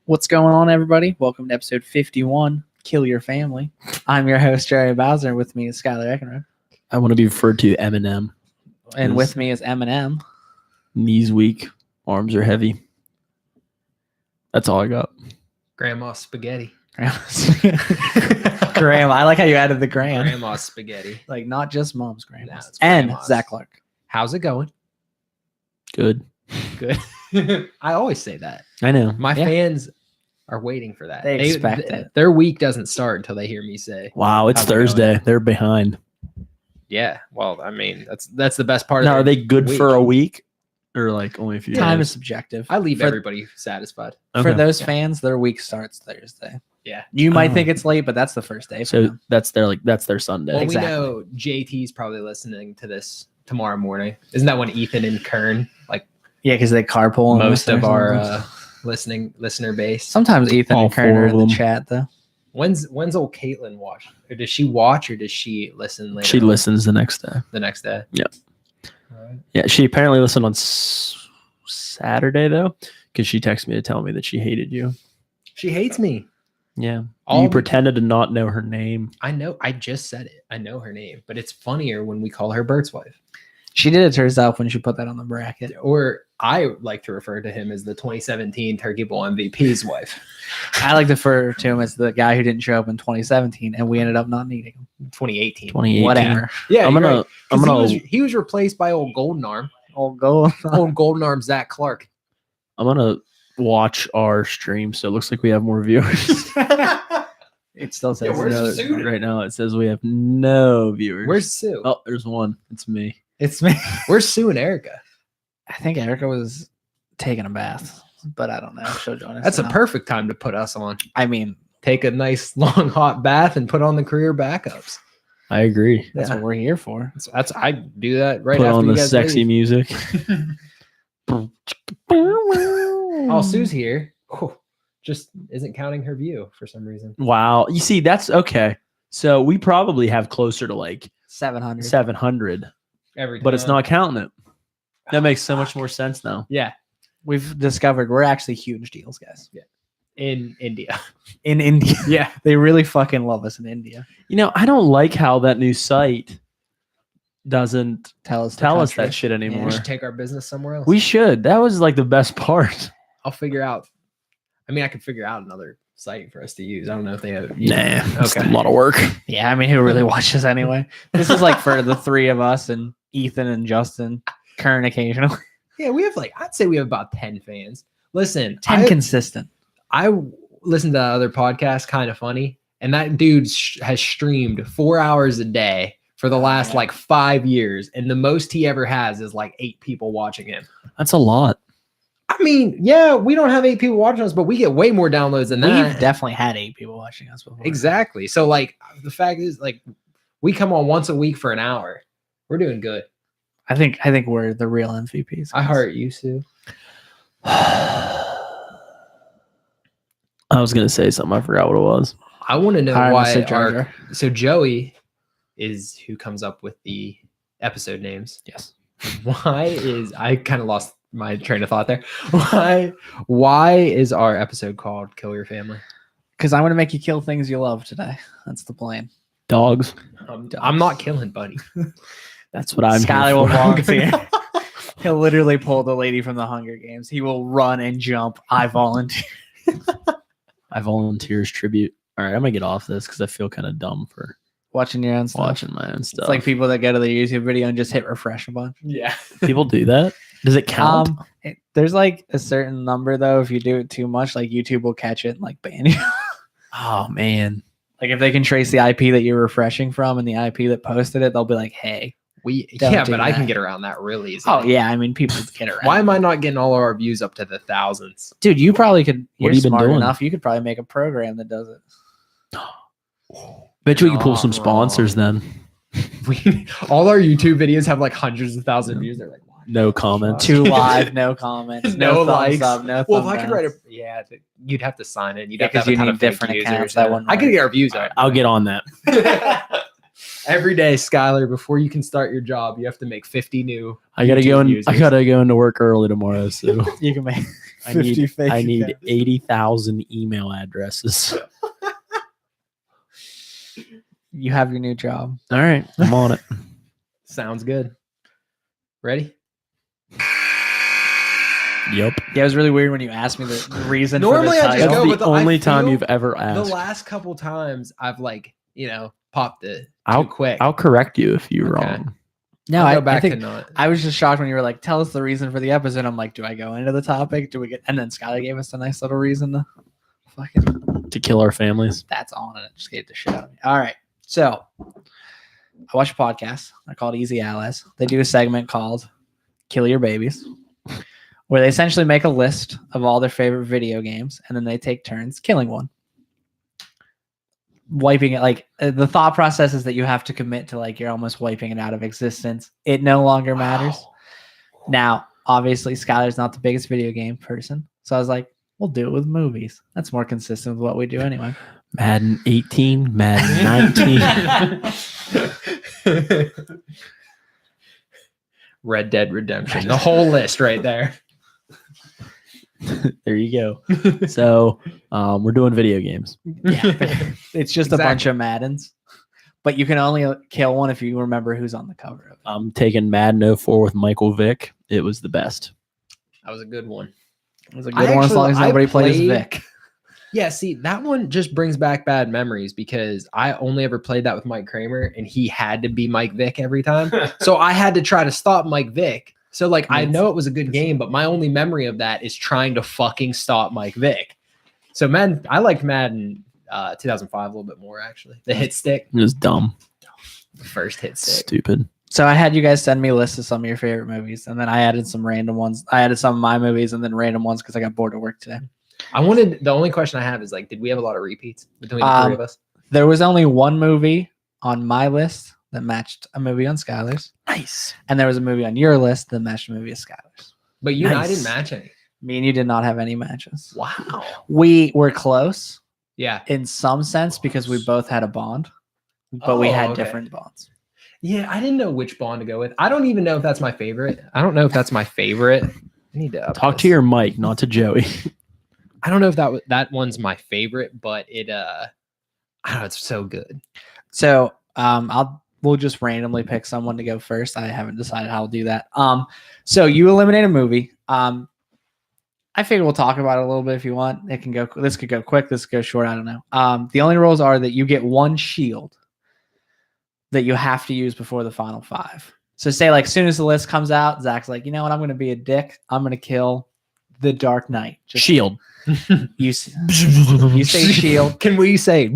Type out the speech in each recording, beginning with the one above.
What's going on, everybody? Welcome to episode 51, Kill Your Family. I'm your host, Jerry Bowser, and with me is Skylar Eckenrod. I want to be referred to Eminem. And with me is Eminem. Knees weak, arms are heavy. That's all I got. Grandma spaghetti. Graham. I like how you added the Graham. Grandma spaghetti. Like, not just mom's grandma. No, it's and grandma's. Zach Clark. How's it going? Good. Good. I always say that. I know. My Yeah. fans are waiting for that. They expect it. Their week doesn't start until they hear me say, Wow, it's How's it going? Thursday. They're behind. "Yeah." Well, I mean, that's the best part. Now, of are their they good week. for a week? Or like only a few Time days? is subjective. I leave for, everybody satisfied. For Okay. those fans, their week starts Thursday. Yeah. You might Oh. think it's late, but that's the first day. For So them. that's their Sunday. Well, Exactly. we know JT's probably listening to this tomorrow morning. Isn't that when Ethan and Kern, like Yeah, because they carpool. and most listen of or our something. listener base? Sometimes Ethan all and Kern four are of in the them. chat, though. When's old Caitlin watch? Or does she watch or does she listen later? She on listens the next day. the next day. Yeah. All right. Yeah, she apparently listened on Saturday though, because she texted me to tell me that she hated you. She hates me. Yeah. All You be- pretended to not know her name. I know. I just said it. I know her name, but it's funnier when we call her Bert's wife. She did it to herself when she put that on the bracket. Or I like to refer to him as the 2017 Turkey Bowl MVP's wife. I like to refer to him as the guy who didn't show up in 2017, and we ended up not needing him. 2018. 2018. Whatever. Yeah, I'm you're gonna right. I'm 'Cause gonna he was replaced by old Golden Arm. Old goal. Old Golden Arm Zach Clark. I'm gonna watch our stream, so it looks like we have more viewers. It still says Yeah, where's no. Sue? Right now it says we have no viewers. Where's Sue? Oh, there's one. It's me. It's me. Where's Sue and Erica? I think Erica was taking a bath, but I don't know. She'll join us. That's a now. perfect time to put us on. I mean, Take a nice long hot bath and put on the career backups. I agree. that's Yeah. what we're here for. That's I do that right Put after on you the guys sexy leave. music. Oh, Sue's here. Whew. Just isn't counting her view for some reason. Wow. You see, that's okay. So we probably have closer to like 700. 700, Every but it's time. not counting it. That makes so much more sense now. Yeah, We've discovered we're actually huge deals, guys. in India. In India. Yeah, They really fucking love us in India. You know, I don't like how that new site doesn't Tell us. the tell us country. that shit anymore. we should take our business somewhere else. We should. That was like the best part. I'll figure out. I mean, I could figure out another site for us to use. I don't know if they have. Nah, it's Okay. a lot of work. Yeah, I mean, who really watches anyway? This is like for the three of us and Ethan and Justin, Kern occasionally. Yeah, we have I'd say we have about 10 fans. Listen, 10 consistent. I listened to that other podcast, Kind of Funny, and that dude has streamed 4 hours a day for the last Yeah. 5 years, and the most he ever has is 8 people watching him. That's a lot. I mean, yeah, we don't have 8 people watching us, but we get way more downloads than We've that. definitely had 8 people watching us before. Exactly. So the fact is we come on once a week for an hour. We're doing good. I think we're the real MVPs. I heart you, Sue. I was gonna say something. I forgot what it was. I want to know Hi, why Mr. Jar Jar. so Joey is who comes up with the episode names. Yes. I kind of lost my train of thought there. Why is our episode called Kill Your Family? Because I'm going to make you kill things you love today. That's the plan. Dogs. I'm not killing, buddy. That's what I'm Skylar here will for. volunteer. He'll literally pull the lady from the Hunger Games. He will run and jump. I volunteer. I volunteer as tribute. All right, I'm gonna get off this because I feel kind of dumb for Watching your own stuff. watching my own stuff. It's like people that go to the YouTube video and just hit refresh a bunch. Yeah. People do that. Does it count? There's a certain number though. If you do it too much, YouTube will catch it and ban you. Oh man. If they can trace the IP that you're refreshing from and the IP that posted it, they'll be like, "Hey, Don't do But I can that. get around that really easily. oh yeah." I mean, people get around. Why am I not getting all of our views up to the thousands? Dude, you probably could. What You're have you been smart doing? enough. You could probably make a program that does it. Bet you we can pull Not some sponsors then. All our YouTube videos have hundreds of thousands of views. They're like, why? No comments. Too live, no comments, no, No thumbs likes. up, no. Well, if thumb I could down. write you'd have to sign it. You'd Yeah, have to 'cause have a you ton need of fake different users. accounts. That wouldn't I could work. get our views up. I'll get on that. Every day, Skylar, before you can start your job, you have to make 50 new. I gotta YouTube go in. users. I gotta go into work early tomorrow, so You can make I need 50 fake I need accounts. 80,000 email addresses. You have your new job. All right, I'm on it. Sounds good. Ready? Yep. Yeah, it was really weird when you asked me the reason. Normally for I the just title. go That's with the the- I only time feel you've ever The asked. last couple times I've popped it I'll- too quick. I'll correct you if you're Okay. wrong. No, I'll I go back think to not. I was just shocked when you were like, "Tell us the reason for the episode." I'm like, "Do I go into the topic? Do we get?" And then Skylar gave us a nice little reason to fucking. To kill our families. That's on it. Just get the shit out of me. All right, so I watch a podcast. They're called Easy Allies. They do a segment called "Kill Your Babies," where they essentially make a list of all their favorite video games, and then they take turns killing one. Wiping it, like the thought process is that you have to commit to like you're almost wiping it out of existence. It no longer matters. Now, obviously, Skylar's not the biggest video game person, so I was like, we'll do it with movies. That's more consistent with what we do anyway. Madden 18, Madden 19. Red Dead Redemption. The whole list right there. There you go. So we're doing video games. Yeah, it's just a Exactly. bunch of Maddens, but you can only kill one if you remember who's on the cover of it. I'm taking Madden 04 with Michael Vick. It was the best. That was a good one. It was a I good one as long as actually- I nobody plays played- Vic. Yeah, see, that one just brings back bad memories because I only ever played that with Mike Kramer and he had to be Mike Vick every time. So I had to try to stop Mike Vick. So like I know it was a good game, but my only memory of that is trying to fucking stop Mike Vick. So Madden, I liked Madden 2005 a little bit more actually. The hit stick, It was dumb. the first hit stick. Stupid. So I had you guys send me lists of some of your favorite movies, and then I added some random ones. I added some of my movies and then random ones because I got bored at work today. The only question I have is like, did we have a lot of repeats between the three of us? There was only one movie on my list that matched a movie on Skylar's, Nice. and there was a movie on your list that matched a movie of Skylar's. But you and I nice. didn't match any. Me and you did not have any matches. Wow. We were close Yeah. in some sense because we both had a bond, but we Oh, had okay. different bonds. Yeah, I didn't know which Bond to go with. I don't even know if that's my favorite. I don't know if that's my favorite. I need to up Talk this. to your mic, not to Joey. I don't know if that one's my favorite, but it I don't know, it's so good. So we'll just randomly pick someone to go first. I haven't decided how I'll do that. So you eliminate a movie. I figure we'll talk about it a little bit if you want. It can go. This could go quick. This could go short. I don't know. The only rules are that you get one shield that you have to use before the final 5. So say like as soon as the list comes out, Zach's like, you know what? I'm going to be a dick. I'm going to kill the Dark Knight. Just Shield. you say shield. Can we say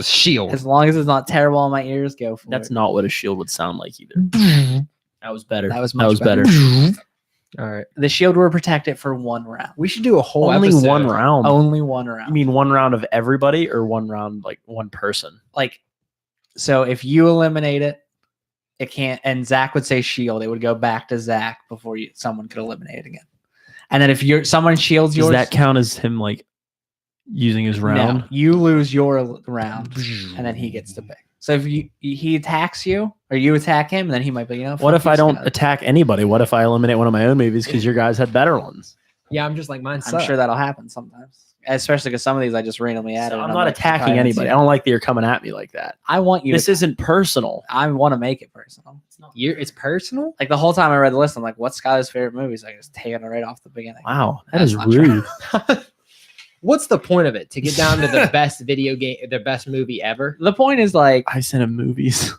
shield? As long as it's not terrible in my ears, go for That's it. not what a shield would sound like either. That was better. That was much better. All right. The shield will protect it for 1 round. We should do a whole Only episode. one round. Only 1 You round. mean one round of everybody or one round like one person? Like, so if you eliminate it, it can't. And Zach would say shield. It would go back to Zach before someone could eliminate it again. And then if someone shields Does yours, that count as him like using his round? no, you lose your round, and then he gets to pick. So if he attacks you or you attack him, then he might be, you know. What fuck if you, I don't Skylar. attack anybody? What if I eliminate one of my own movies because your guys had better ones? Yeah, I'm just like mine. I'm sure that'll happen sometimes, especially because some of these I just randomly added. So and I'm not like, attacking I haven't anybody. seen I it. don't like that you're coming at me like that. I want you. This to, isn't personal. I want to make it personal. It's personal. Like the whole time I read the list, I'm like, "What's Skylar's favorite movies?" I just take it right off the beginning. Wow, that That's is not true. rude. What's the point of it? To get down to the best video game, the best movie ever? The point is like, I sent him movies.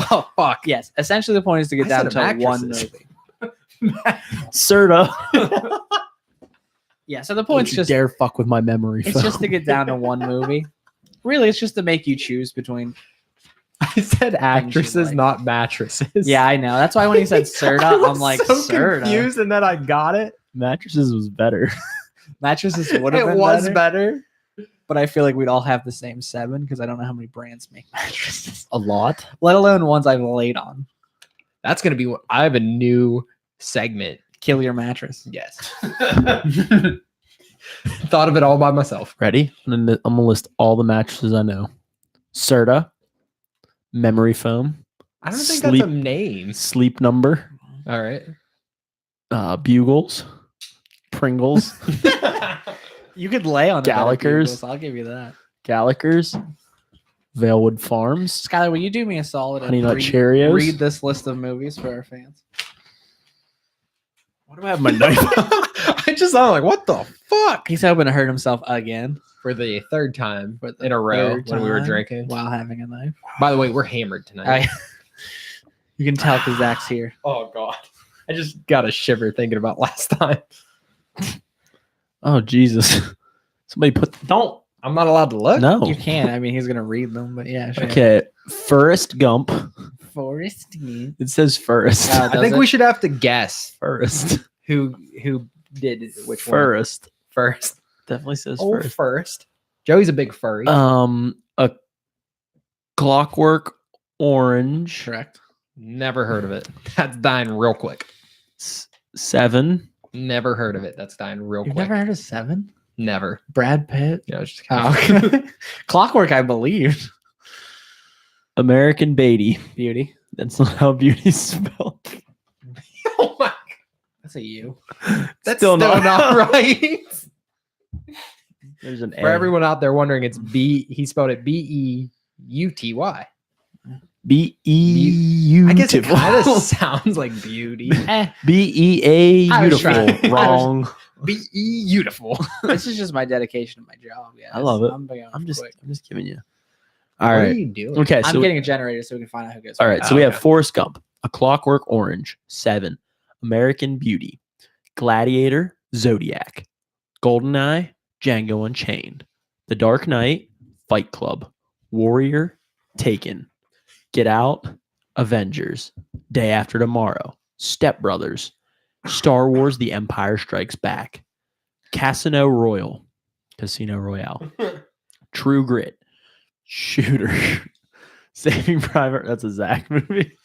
Oh fuck! yes, essentially the point is to get I down said to one mattresses. movie. Serta. Yeah, so the Don't point's you just dare fuck with my memory. it's phone. just to get down to one movie. Really, it's just to make you choose between. I said actresses, like. not mattresses. Yeah, I know. That's why when he said Serta, I I'm was like so Serta. confused, and then I got it. Mattresses was better. Mattresses would have It been was better, but I feel like we'd all have the same 7 because I don't know how many brands make mattresses, A lot. let alone ones I've laid on. That's gonna be what I have a new segment. Kill your mattress. Yes. Thought of it all by myself. Ready? I'm gonna list all the mattresses I know. Serta, Memory foam. I don't think Sleep- that's a name. Sleep number. All right. Bugles. Pringles. You could lay on the Gallagher's. I'll give you that. Gallagher's. Vailwood Farms. Skylar, will you do me a solid Honey and Nut Cheerios. read this list of movies for our fans? Why do I have my knife? I just thought, like, what the fuck? He's hoping to hurt himself again For the third time For the in a row third when we were time drinking. while having a knife. By the way, we're hammered tonight. You can tell because Zach's here. Oh, God. I just got a shiver thinking about last time. Oh, Jesus. Somebody put. Don't. I'm not allowed to look? No. You can. I mean, he's gonna read them, but yeah, sure. Okay. Forrest Gump. Forrest Gump. It says Forrest. Oh, I think we should have to guess Forrest. who did which one Forrest. first. Definitely says Oh, Forrest. first. Joey's a big furry. A Clockwork Orange. Correct. Never heard of it. That's dying real quick. 7. Never heard of it. That's dying real You've quick. never heard of Seven? Never. Brad Pitt. Yeah, it's just Oh, okay. Clockwork, I believe. American Beatty. Beauty. That's not how beauty's spelled. Oh my! That's a you. That's still not right. There's an For A. everyone out there wondering, it's B. He spelled it B-E-U-T-Y. B-E-U. I guess it kind of sounds like beauty. B-E-A. I was Beautiful. trying. Wrong. B-E-Beautiful. This is just my dedication to my job. Yeah, I love it. I'm I'm quick. just giving you. What All are right. you doing? Okay. I'm So getting a generator so we can find out who goes. all right. first. So we have okay. Forrest Gump, A Clockwork Orange, 7, American Beauty, Gladiator, Zodiac, Goldeneye, Django Unchained, The Dark Knight, Fight Club, Warrior, Taken, Get Out, Avengers, Day After Tomorrow, Step Brothers, Star Wars: The Empire Strikes Back, Casino Royale, True Grit, Shooter, Saving Private. That's a Zach movie.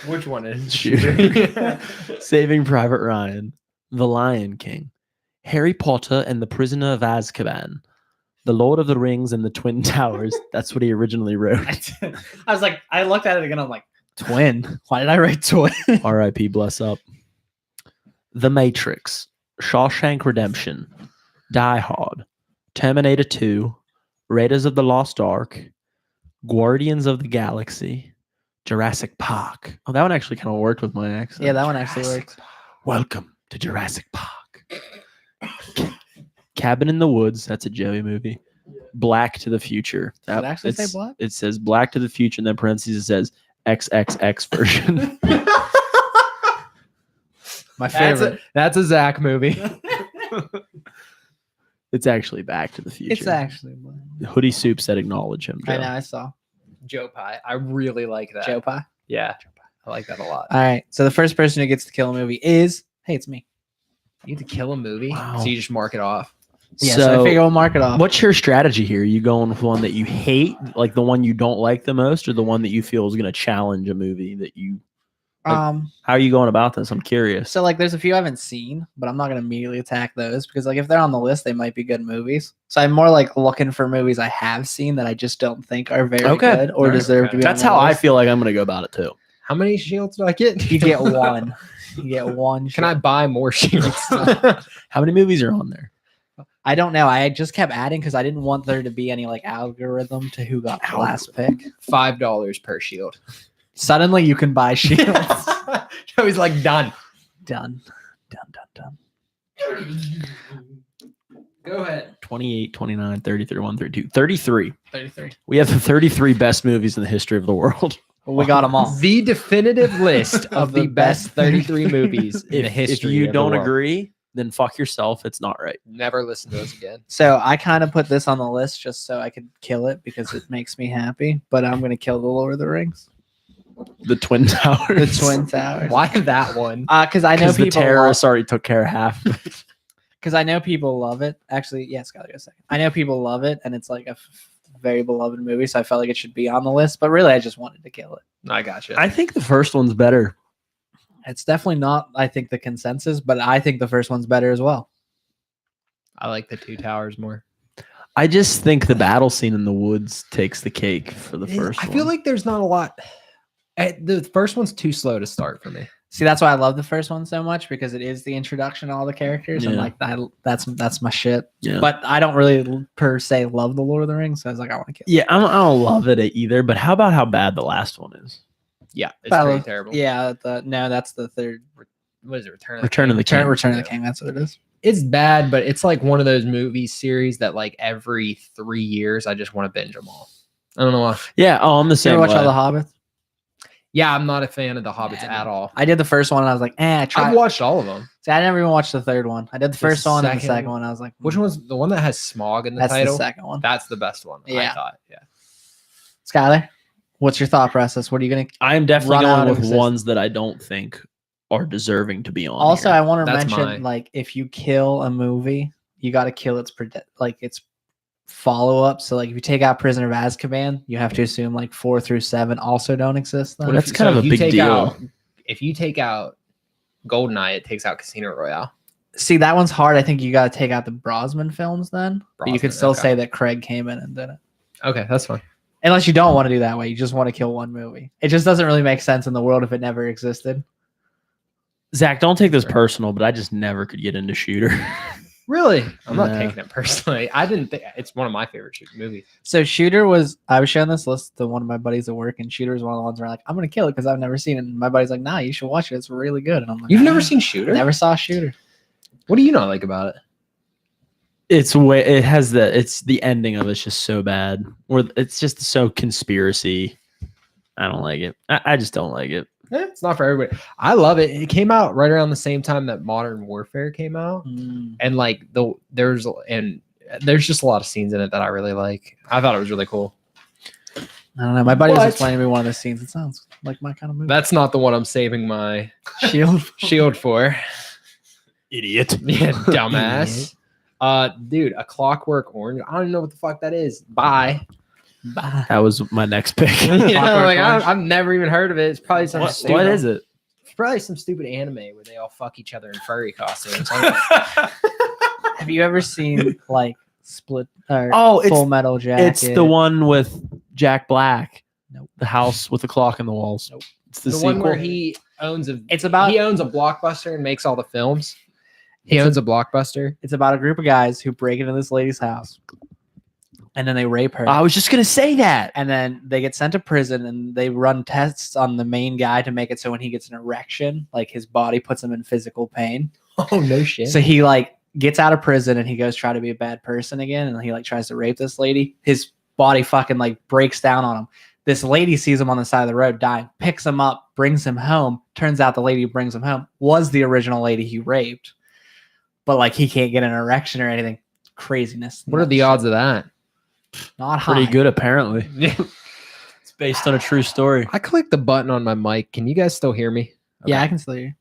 Which one is Shooter. Saving Private Ryan, The Lion King, Harry Potter and the Prisoner of Azkaban, The Lord of the Rings and the Twin Towers. That's what he originally wrote. I was like, I looked at it again. I'm like, twin. Why did I write twin? R.I.P. Bless up. The Matrix, Shawshank Redemption, Die Hard, Terminator 2, Raiders of the Lost Ark, Guardians of the Galaxy, Jurassic Park. Oh, that one actually kind of worked with my accent. Yeah, that one actually works. Welcome to Jurassic Park. Cabin in the Woods. That's a Joey movie. Black to the Future. Does it actually say it's- black? It says Black to the Future, and then parentheses it says XXX version. My favorite. That's a Zach movie. It's actually Back to the Future. It's actually black. Hoodie Soup said acknowledge him. I Joe. know. I saw Joe Pie. I really like that. Joe Pie. Yeah. I like that a lot. All right. So the first person who gets to kill a movie is, hey, it's me. You get to kill a movie, Wow. so you just mark it off. Yeah. So, I figure we'll mark it off. What's your strategy here? Are you going with one that you hate, like the one you don't like the most, or the one that you feel is going to challenge a movie that you? How are you going about this? I'm curious. So like, there's a few I haven't seen, but I'm not gonna immediately attack those because like if they're on the list, they might be good movies. So I'm more like looking for movies I have seen that I just don't think are very Okay. good or Alright, deserve okay. to be. That's on the how I list. feel like I'm going to go about it too. How many shields do I get? You get one. You get one. Can I buy more shields? How many movies are on there? I don't know. I just kept adding because I didn't want there to be any like algorithm to who got the last pick. $5 per shield. Suddenly you can buy shields. Joey's like, done. Done. Go ahead. 28, 29, 30, 31, 32, 33. 33. We have the 33 best movies in the history of the world. We got them all. The definitive list of the best 33 movies in the If history. you of the don't world. agree, then fuck yourself. It's not right. Never listen to us again. So I kind of put this on the list just so I could kill it because it makes me happy. But I'm gonna kill the Lord of the Rings, The Twin Towers. the Twin Towers. Why that one? Because I know Because the people. terrorists already took care of half. Because I know people love it. Actually, yes, gotta go a second. I know people love it, and it's like a very beloved movie. So I felt like it should be on the list. But really, I just wanted to kill it. I gotcha. I think the first one's better. It's definitely not. I think the consensus, but I think the first one's better as well. I like the Two Towers more. I just think the battle scene in the woods takes the cake for the It- first I one. feel like there's not a lot. The first one's too slow to start for me. See, that's why I love the first one so much because it is the introduction to all the characters, and Yeah. like that's my shit. Yeah. But I don't really per se love the Lord of the Rings, so I was like, I want to kill. Yeah, I don't love it either, but how about how bad the last one is? Yeah, it's Battle- pretty terrible. Yeah, no, that's the third. What is it? Return of Return of the King. Return of the Yeah. King. That's what it is. It's bad, but it's like one of those movie series that like every 3 years I just want to binge them all. I don't know why. Yeah, oh, I'm the You same ever watch way. all the Hobbits? Yeah, I'm not a fan of the Hobbits Yeah, at all. I did the first one, and I was like, I tried. I've watched all of them. See, I never even watched the third one. I did the first one and the second- second one. I was like, Which one's the one that has smog in the That's title? the second one. That's the best one. I Yeah. thought. Yeah. Skylar, what's your thought process? What are you gonna? I'm definitely Run out going of with existence. ones that I don't think are deserving to be on. Also, here. I want to That's mention, mine. like, if you kill a movie, you got to kill its its follow up. So, like, if you take out Prisoner of Azkaban, you have to assume like 4 through 7 also don't exist. Then. What That's if- kind of if a you big take deal. out- if you take out GoldenEye, it takes out Casino Royale. See, that one's hard. I think you got to take out the Brosnan films then. But you could Brosnan, still okay. say that Craig came in and did it. Okay, that's fine. Unless you don't want to do that way. You just want to kill one movie. It just doesn't really make sense in the world if it never existed. Zach, don't take this personal, but I just never could get into Shooter. Really? I'm not No. taking it personally. I didn't think it's one of my favorite movies. So Shooter was, I was showing this list to one of my buddies at work, and Shooter was one of the ones where I'm like, I'm going to kill it because I've never seen it. And my buddy's like, nah, you should watch it. It's really good. And I'm like, You've never "Ah, seen Shooter? Never saw Shooter. What do you not like about it? It's the ending of it's just so bad. Or it's just so conspiracy. I don't like it. I just don't like it. It's not for everybody. I love it. It came out right around the same time that Modern Warfare came out, and like there's just a lot of scenes in it that I really like. I thought it was really cool. I don't know. My buddy was What? explaining to me one of the scenes. It sounds like my kind of movie. That's not the one I'm saving my Shield. shield for. Idiot. Yeah, dumbass. Dude, A Clockwork Orange. I don't know what the fuck that is. Bye. Bye. That was my next pick. You know, Clockwork like Orange. I've never even heard of it. It's probably some what stupid, is it? It's probably some stupid anime where they all fuck each other in furry costumes. Have you ever seen like Split or Oh, it's- Full Metal Jacket? It's the one with Jack Black. Nope. The house with the clock in the walls. Nope. It's the, the sequel. one where he owns a. It's about he owns a Blockbuster and makes all the films. He owns a Blockbuster. it's about a group of guys who break into this lady's house, and then they rape her. I was just gonna say that. And then they get sent to prison, and they run tests on the main guy to make it so when he gets an erection, like his body puts him in physical pain. Oh no shit. So he like gets out of prison and he goes try to be a bad person again, and he like tries to rape this lady. His body fucking like breaks down on him. This lady sees him on the side of the road dying, picks him up, brings him home. Turns out the lady who brings him home was the original lady he raped. But like he can't get an erection or anything. Craziness. What are the odds of that? Not high. Pretty good, apparently. It's based on a true story. I clicked the button on my mic. Can you guys still hear me? Yeah, Okay. I can still hear you.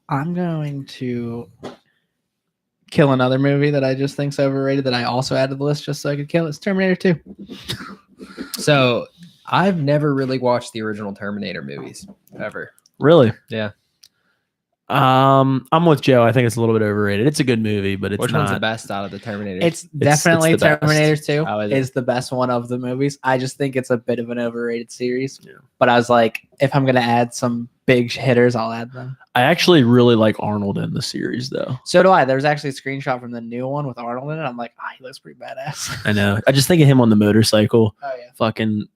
I'm going to kill another movie that I just think's overrated that I also added to the list just so I could kill it. It's Terminator 2. So I've never really watched the original Terminator movies ever. Really? Yeah. I'm with Joe. I think it's a little bit overrated. It's a good movie, but it's Which not. one's the best out of the Terminator? It's definitely the best. Terminator 2 Oh, is it? is the best one of the movies. I just think it's a bit of an overrated series. Yeah. But I was like, if I'm going to add some big hitters, I'll add them. I actually really like Arnold in the series, though. So do I. There's actually a screenshot from the new one with Arnold in it. I'm like, he looks pretty badass. I know. I just think of him on the motorcycle. Oh, yeah. Fucking.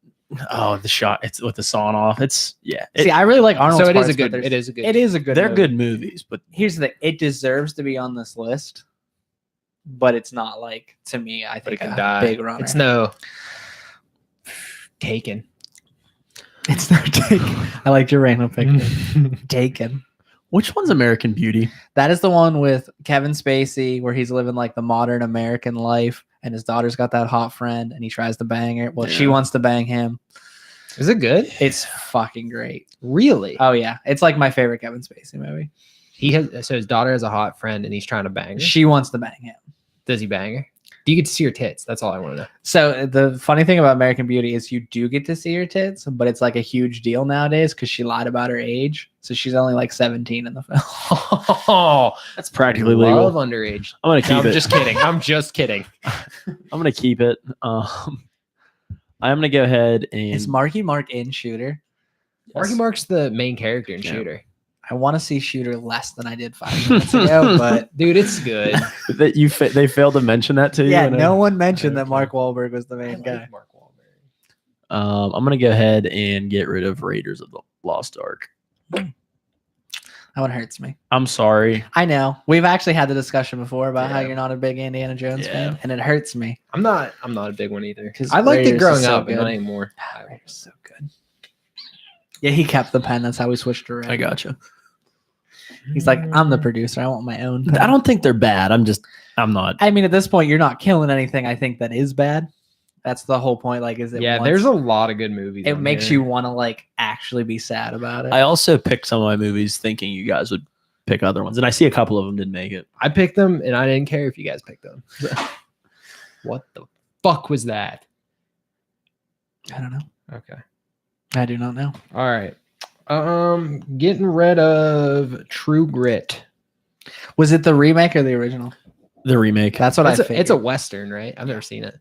Oh, the shot. It's with the sawn off. It's yeah. See, I really like Arnold. so it is a good. It is a good. It is a good. They're movie. good movies, but Here's the thing: it deserves to be on this list, but it's not like to me. I But it think can a die. big runner. It's no Taken. It's not Taken. I like your random pick. Taken. which one's American Beauty? That is the one with Kevin Spacey where he's living like the modern American life, and his daughter's got that hot friend, and he tries to bang her. Well, she Yeah. wants to bang him. Is it good? It's fucking great. Really? Oh yeah, it's like my favorite Kevin Spacey movie. He has. So his daughter has a hot friend, and he's trying to bang her. She wants to bang him. Does he bang her? Do you get to see her tits? That's all I want to know. So the funny thing about American Beauty is you do get to see her tits, but it's like a huge deal nowadays because she lied about her age. So she's only like 17 in the film. Oh, That's practically love legal. underage. I'm gonna keep No, I'm it. just kidding. I'm just kidding. I'm gonna keep it. I'm gonna go ahead and Is Marky Mark in Shooter? Marky Mark's the main character in Yeah. Shooter. I want to see Shooter less than I did 5 minutes ago, but Dude, it's good. that they failed to mention that to you. yeah, and I- no one mentioned that Okay. Mark Wahlberg was the I main like guy. Mark Wahlberg. I'm gonna go ahead and get rid of Raiders of the Lost Ark. That one hurts me. I'm sorry. I know. We've actually had the discussion before about how Yeah. you're not a big Indiana Jones Yeah. fan, and it hurts me. I'm not a big one either. 'Cause I liked Raiders it is growing so up, but not good. anymore. Raiders so good. Yeah, he kept the pen. That's how we switched around. I gotcha. He's like, I'm the producer. I want my own pen. I don't think they're bad. I'm not. I mean, at this point, you're not killing anything. I think that is bad. That's the whole point. Like, is it? Yeah, there's a lot of good movies. It on makes here. you want to like actually be sad about it. I also picked some of my movies thinking you guys would pick other ones, and I see a couple of them didn't make it. I picked them, and I didn't care if you guys picked them. What the fuck was that? I don't know. Okay. I do not know. All right. Getting rid of True Grit. Was it the remake or the original? The remake. That's what I It's figured. a Western, right? I've never seen it.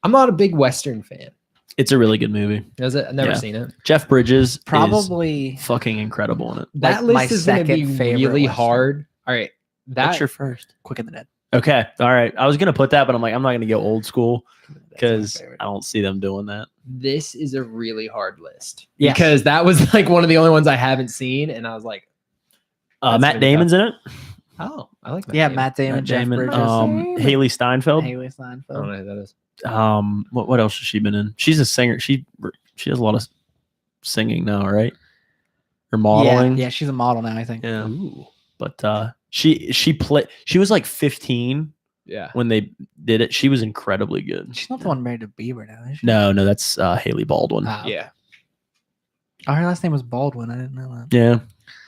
I'm not a big Western fan. It's a really good movie. Is it? I've never Yeah. seen it. Jeff Bridges is Probably. fucking incredible in it. That my list is going to be second favorite really Western. hard. All right. That's That your first. Quick in the Dead. Okay. All right. I was gonna put that, but I'm like, I'm not gonna go old school That's my because favorite. I don't see them doing that. this is a really hard list. Yes. Because that was like one of the only ones I haven't seen. And I was like, That's Matt gonna be Damon's in it. oh, I like that. Yeah, name. Matt Damon, Matt Jeff Damon. Bridges, Haley Steinfeld. Haley I don't Steinfeld. know who that is. What else has she been in? She's a singer. She does a lot of singing now, right? Or modeling. Yeah, she's a model now. I think. Yeah. Ooh. But she was like 15 Yeah. when they did it. She was incredibly good. She's not the one married to Bieber now, is she? No, that's Haley Baldwin. Oh, Yeah. Oh, her last name was Baldwin. I didn't know that. Yeah,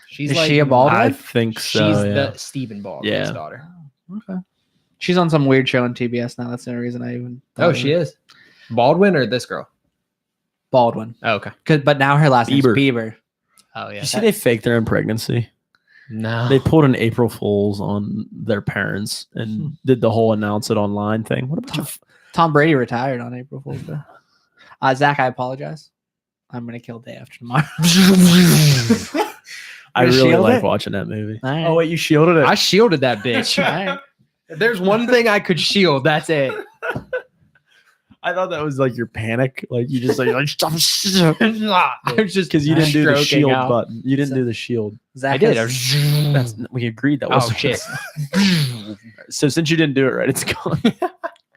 She's Is like, she a Baldwin? I think She's so. Yeah. the Stephen Baldwin's Yeah. daughter. Oh, okay. She's on some weird show on TBS now. That's the only reason I even. Oh, she is. Baldwin or this girl? Baldwin. Oh, okay. But now her last name's Bieber. Bieber. Oh, yeah. You see, they faked their own pregnancy. No. They pulled an April Fool's on their parents and did the whole announce it online thing. What a bunch of Tom Brady retired on April Fool's Day. Zach, I apologize. I'm gonna kill day after tomorrow. I Gonna really shield like it? watching that movie. All right. Oh wait, you shielded it. I shielded that bitch. All right. There's one thing I could shield. That's it. I thought that was like your panic. Like you just like stop I was just because you didn't do the stroking shield out. button. You didn't So- do the shield. Zach I did. has- That's we agreed that was Oh shit. So since you didn't do it right, it's gone.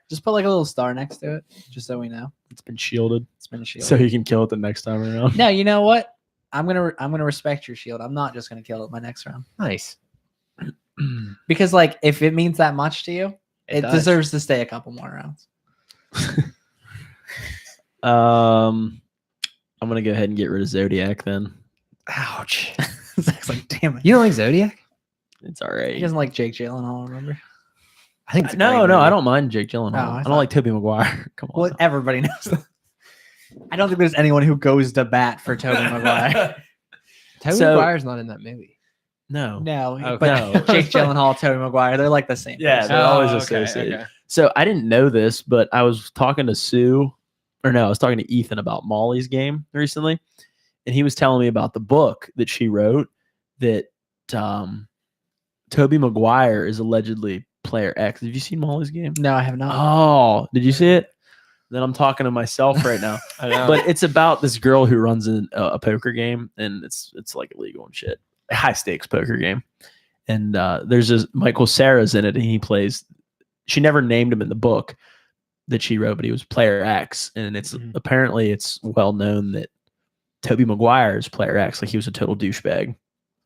just put like a little star next to it, just so we know It's been shielded, it's been a shield. so you can kill it the next time around. no, you know what? I'm gonna respect your shield. I'm not just gonna kill it my next round Nice. because like if it means that much to you, it does. deserves to stay a couple more rounds. I'm gonna go ahead and get rid of Zodiac then. Ouch. Zach's like, damn it. You don't like Zodiac? It's all He right. doesn't like Jake Gyllenhaal. Remember? I think it's a No, great no, I movie. don't mind Jake Gyllenhaal. Oh, I I, thought- don't like Tobey Maguire. Come on. Well, everybody knows that. I don't think there's anyone who goes to bat for Tobey Maguire. Tobey So- Maguire's not in that movie. No. No, Okay. but No. Jake Gyllenhaal, Tobey Maguire, they're like the same. Yeah, person. they're always associated. So I didn't know this, but I was talking to Sue, or no, I was talking to Ethan about Molly's game recently, and he was telling me about the book that she wrote that Tobey Maguire is allegedly player X. Have you seen Molly's game? No, I have not. Oh, did you see it? Then I'm talking to myself right now. I know. But it's about this girl who runs a poker game, and it's like illegal and shit, a high stakes poker game. And there's this Michael Cera's in it, and he plays. She never named him in the book that she wrote, but he was player X, and it's Mhm. apparently it's well known that Tobey Maguire is player X. Like he was a total douchebag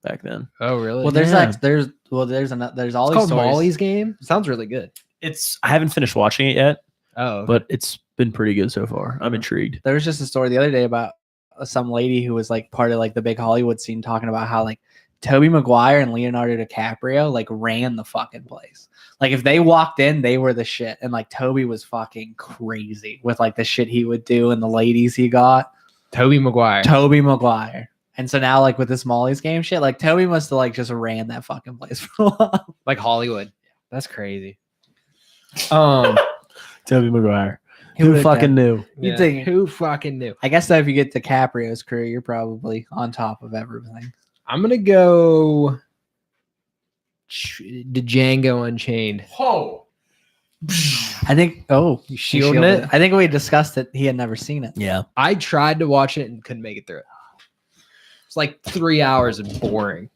back then. Oh, really? Well, there's Yeah. like there's all it's these called stories. Molly's Game. Sounds really good. I haven't finished watching it yet, Oh, but it's been pretty good so far. I'm intrigued. There was just a story the other day about some lady who was like part of like the big Hollywood scene talking about how like Tobey Maguire and Leonardo DiCaprio like ran the fucking place. Like if they walked in, they were the shit. And like Toby was fucking crazy with like the shit he would do and the ladies he got. Tobey Maguire. Tobey Maguire. And so now like with this Molly's Game shit, like Toby must have like just ran that fucking place for a while. Like Hollywood. That's crazy. Tobey Maguire. Who Who would've fucking done- knew? You'd think- who fucking knew? I guess that if you get DiCaprio's career, you're probably on top of everything. I'm gonna go the Django Unchained. Oh. I think you You shielding it? I think we discussed it. He had never seen it. Yeah. I tried to watch it and couldn't make it through it. It's like 3 hours of boring.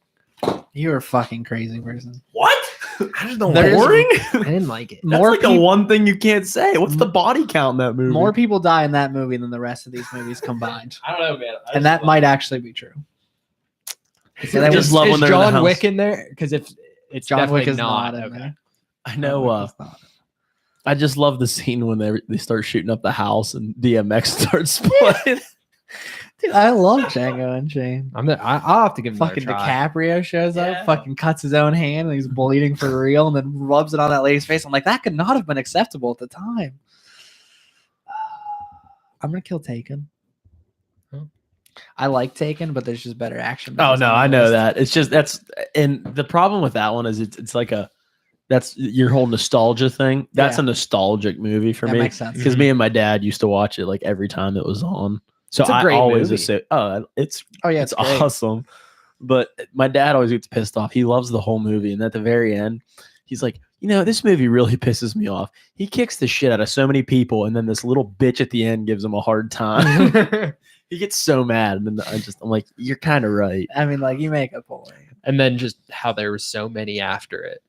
You're a fucking crazy person. What? I just don't There's- boring. I didn't like it. That's More like the peop- one thing you can't say. What's the body count in that movie? More people die in that movie than the rest of these movies combined. I don't know, man. And that might actually be true. So I that just was- love when is they're in the John house. Wick in there? Because if it's John Wick definitely is not in okay. there. I know. I just love the scene when they start shooting up the house and DMX starts playing. Dude, I love Django Unchained. I'll have to give him Fucking a try. DiCaprio shows Yeah. up, fucking cuts his own hand, and he's bleeding for real, and then rubs it on that lady's face. I'm like, that could not have been acceptable at the time. I'm gonna kill Taken. Oh. I like Taken, but there's just better action. Oh movies no, on the I know list. that. It's just and the problem with that one is it's like that's your whole nostalgia thing. That's Yeah. a nostalgic movie for That me makes sense. because me and my dad used to watch it like every time it was on. So It's a I great always movie. assume, it's Oh yeah, it's it's great. awesome. But my dad always gets pissed off. He loves the whole movie, and at the very end, he's like, this movie really pisses me off. He kicks the shit out of so many people, and then this little bitch at the end gives him a hard time. He gets so mad, and then I'm like, you're kind of right. I mean, like you make a point. And then just how there were so many after it.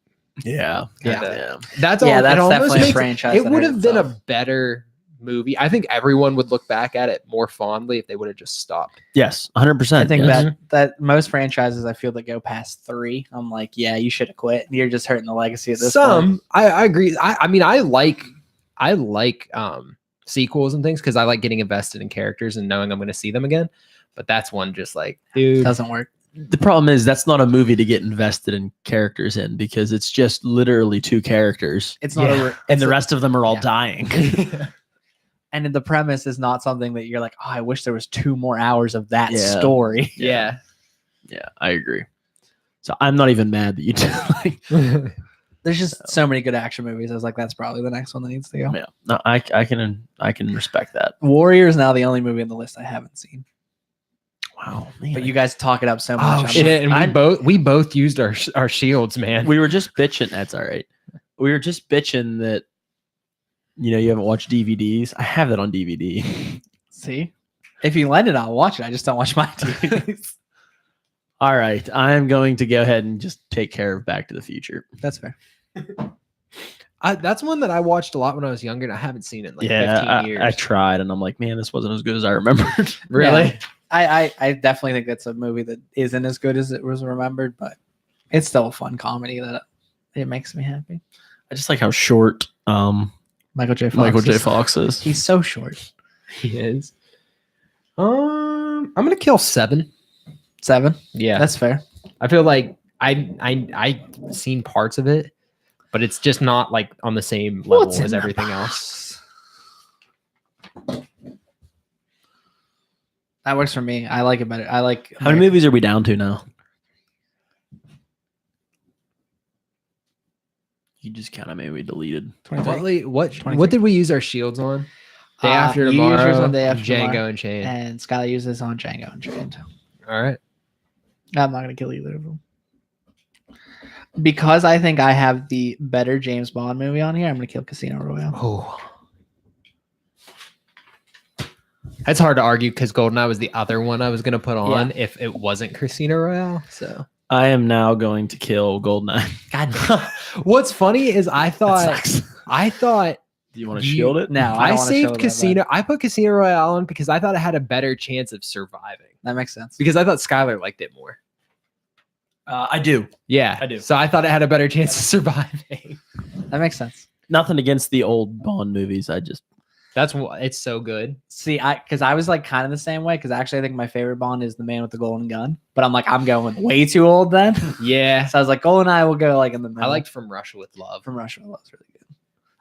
Yeah, Yeah. yeah. That's Yeah, all. that's it almost definitely a makes franchise It that would hurt have been a itself. better movie. I think everyone would look back at it more fondly if they would have just stopped. Yes, 100%. I think yes. that most franchises I feel that go past 3, I'm like, yeah, you should have quit. You're just hurting the legacy of this. point. Some I agree. I mean I like sequels and things because I like getting invested in characters and knowing I'm going to see them again. But that's one just like, dude. doesn't work. The problem is that's not a movie to get invested in characters in because it's just literally 2 characters, It's not Yeah. a and the rest of them are all yeah. dying. and the premise is not something that you're like, oh, I wish there was 2 more hours of that Yeah. story. Yeah. Yeah, I agree. So I'm not even mad that you did. Like, There's just so many good action movies. I was like, that's probably the next one that needs to go. yeah, no, I can respect that. Warrior is now the only movie on the list I haven't seen. Wow, man. But you guys talk it up so much. Oh I'm shit! like, And we both used our shields, man. we were just bitching. That's all right. We were just bitching that you haven't watched DVDs. I have that on DVD. see, if you lend it, I'll watch it. I just don't watch my DVDs. All right, I am going to go ahead and just take care of Back to the Future. That's fair. That's one that I watched a lot when I was younger, and I haven't seen it in like 15 Yeah, years. I tried, and I'm like, man, this wasn't as good as I remembered. Really? Yeah. I definitely think that's a movie that isn't as good as it was remembered, but it's still a fun comedy that it makes me happy. I just like how short Michael J. Fox. Michael J. is- Fox is. He's so short. He is. I'm gonna kill 7. 7. Yeah, That's fair. I feel like I seen parts of it, but it's just not like on the same level What's in as the everything box? else. That works for me. I like it better. I like How many movies are we down to now? You just kind of maybe deleted. 23. What 23. did we use our shields on? Day Uh, after you use yours tomorrow. on Day After Django Tomorrow. Unchained. And Skylar uses on Django Unchained. All right. I'm not gonna kill either of them. Because I think I have the better James Bond movie on here, I'm gonna kill Casino Royale. Oh. That's hard to argue because GoldenEye was the other one I was going to put on if it wasn't Casino Royale. So I am now going to kill Goldeneye. God damn. what's funny is I thought Do you want to shield it? No, I, I don't wanna show saved that Casino. bad. I put Casino Royale on because I thought it had a better chance of surviving That makes sense. because I thought Skylar liked it more. I do. Yeah, I do. So I thought it had a better chance of surviving. That makes sense. Nothing against the old Bond movies. I just It's so good. See, because I was like kind of the same way. Because actually, I think my favorite Bond is The Man with the Golden Gun. But I'm like, I'm going way too old then. Yeah, So I was like, GoldenEye will go like in the middle. I liked From Russia with Love. From Russia with Love's really good.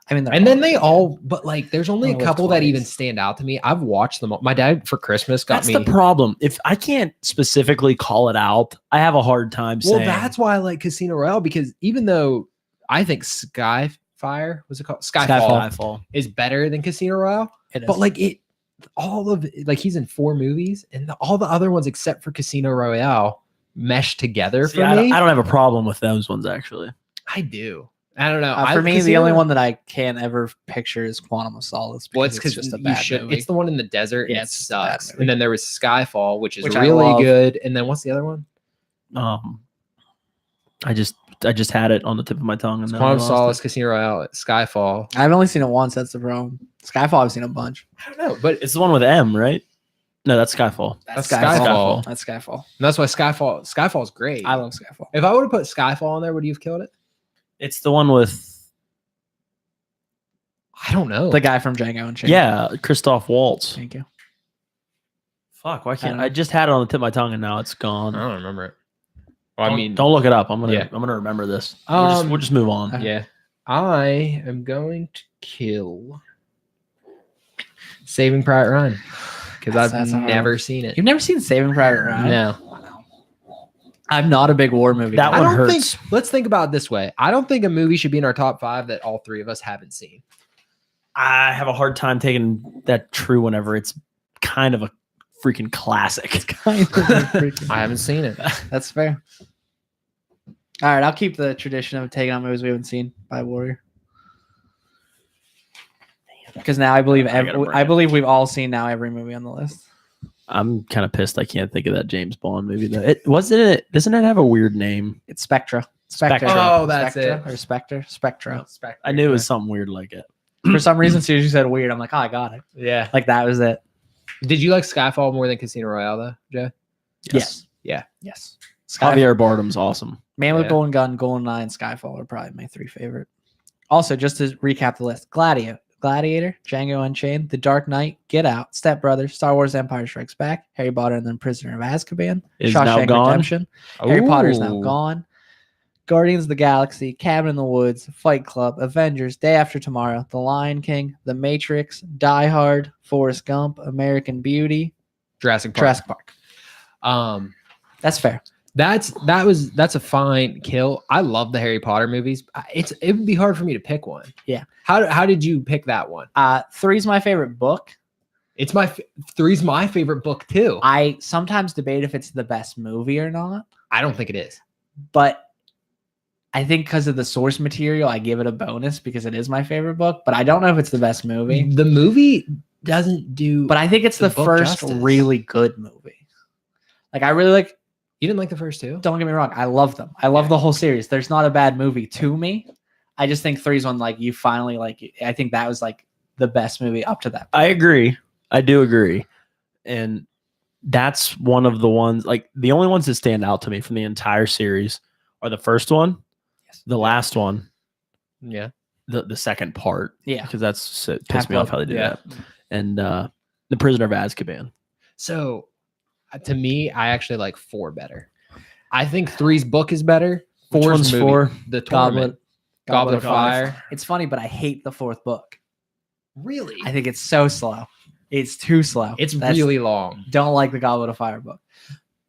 I mean, And then they all, but like, there's only a Only couple that twice. even stand out to me. I've watched them all. My dad for Christmas got That's me. the problem. If I can't specifically call it out, I have a hard time Well, saying. that's why I like Casino Royale, because even though I think Skyfire, was it called Skyfall. is better than Casino Royale, It is. but like all of it, like he's in 4 movies, and all the other ones except for Casino Royale mesh together See, for I me. don't have a problem with those ones actually. I do. I don't know. For me, the only one that I can't ever picture is Quantum of Solace. Well, it's because because just a you bad should. movie. It's the one in the desert. Yeah, And it it's just a bad sucks. movie. And then there was Skyfall, which is Which I really love. good. And then what's the other one? I just had it on the tip of my tongue. And then I Quantum of lost Solace, it. Casino Royale, Skyfall. I've only seen it once. That's the problem. Skyfall, I've seen a bunch. I don't know, but It's the one with M, right? No, that's Skyfall. That's Skyfall. Skyfall. That's Skyfall. that's why Skyfall's great. I love Skyfall. If I would have put Skyfall on there, would you have killed it? It's the one with I don't know. The guy from Django Unchained. yeah, Christoph Waltz. Thank you. Fuck, why can't don't know. I just had it on the tip of my tongue and now it's gone. I don't remember it. Well, I mean, don't look it up. I'm Yeah. gonna remember this. Um, We'll just move on. yeah. I am going to kill Saving Private Ryan because That's I've a hard never one. seen it. You've never seen Saving Private Ryan? No. I'm not a big war movie That guy. I one don't hurts. think. Let's think about it this way. I don't think a movie should be in our top 5 that all 3 of us haven't seen. I have a hard time taking that true whenever it's kind of a freaking classic. I haven't seen it. That's fair. All right, I'll keep the tradition of taking on movies we haven't seen by Warrior. Because now I believe I gotta bring I it. believe we've all seen now every movie on the list. I'm kind of pissed I can't think of that James Bond movie. Though. Doesn't it have a weird name? It's Spectra. Spectra. Oh, that's Spectra it. Or Spectre. Spectra. I knew it was something weird like it. For some reason, as soon as you said weird, I'm like, oh, I got it. Yeah. Like that was it. Did you like Skyfall more than Casino Royale though, Joe? Yes. Yes. Sky, Javier Bardem's awesome. Man with Yeah. Golden Gun, GoldenEye, and Skyfall are probably my 3 favorite. Also, just to recap the list: Gladiator, Django Unchained, The Dark Knight, Get Out, Step Brothers, Star Wars: Empire Strikes Back, Harry Potter and then Prisoner of Azkaban, Is now gone. Redemption, Harry Potter's now Ooh. gone, Guardians of the Galaxy, Cabin in the Woods, Fight Club, Avengers, Day After Tomorrow, The Lion King, The Matrix, Die Hard, Forrest Gump, American Beauty, Jurassic Park. Jurassic Park. That's fair. That's a fine kill. I love the Harry Potter movies. It would be hard for me to pick one. Yeah. How did you pick that one? 3's my favorite book. It's 3's my favorite book too. I sometimes debate if it's the best movie or not, I don't think it is. but I think because of the source material, I give it a bonus because it is my favorite book. But I don't know if it's the best movie. The movie doesn't do. But I think it's The the book first justice. really good movie. Like I really like. you didn't like the first 2. Don't get me wrong, I love them. I love the whole series. There's not a bad movie to me. I just think 3's one like you finally like. I think that was like the best movie up to that. I agree. I do agree. And that's one of the ones, like the only ones that stand out to me from the entire series are the first one, Yes. the last one, Yeah. the second part, Yeah. because that's it pissed me Half-Blood, off how they did yeah. that, and the Prisoner of Azkaban. So, to me, I actually like 4 better. I think 3's book is better. Which 4's one's movie, 4? The Tournament. Goblet of Fire. It's funny, but I hate the 4th book. Really? I think it's so slow. It's too slow. It's That's- really long. don't like the Goblet of Fire book.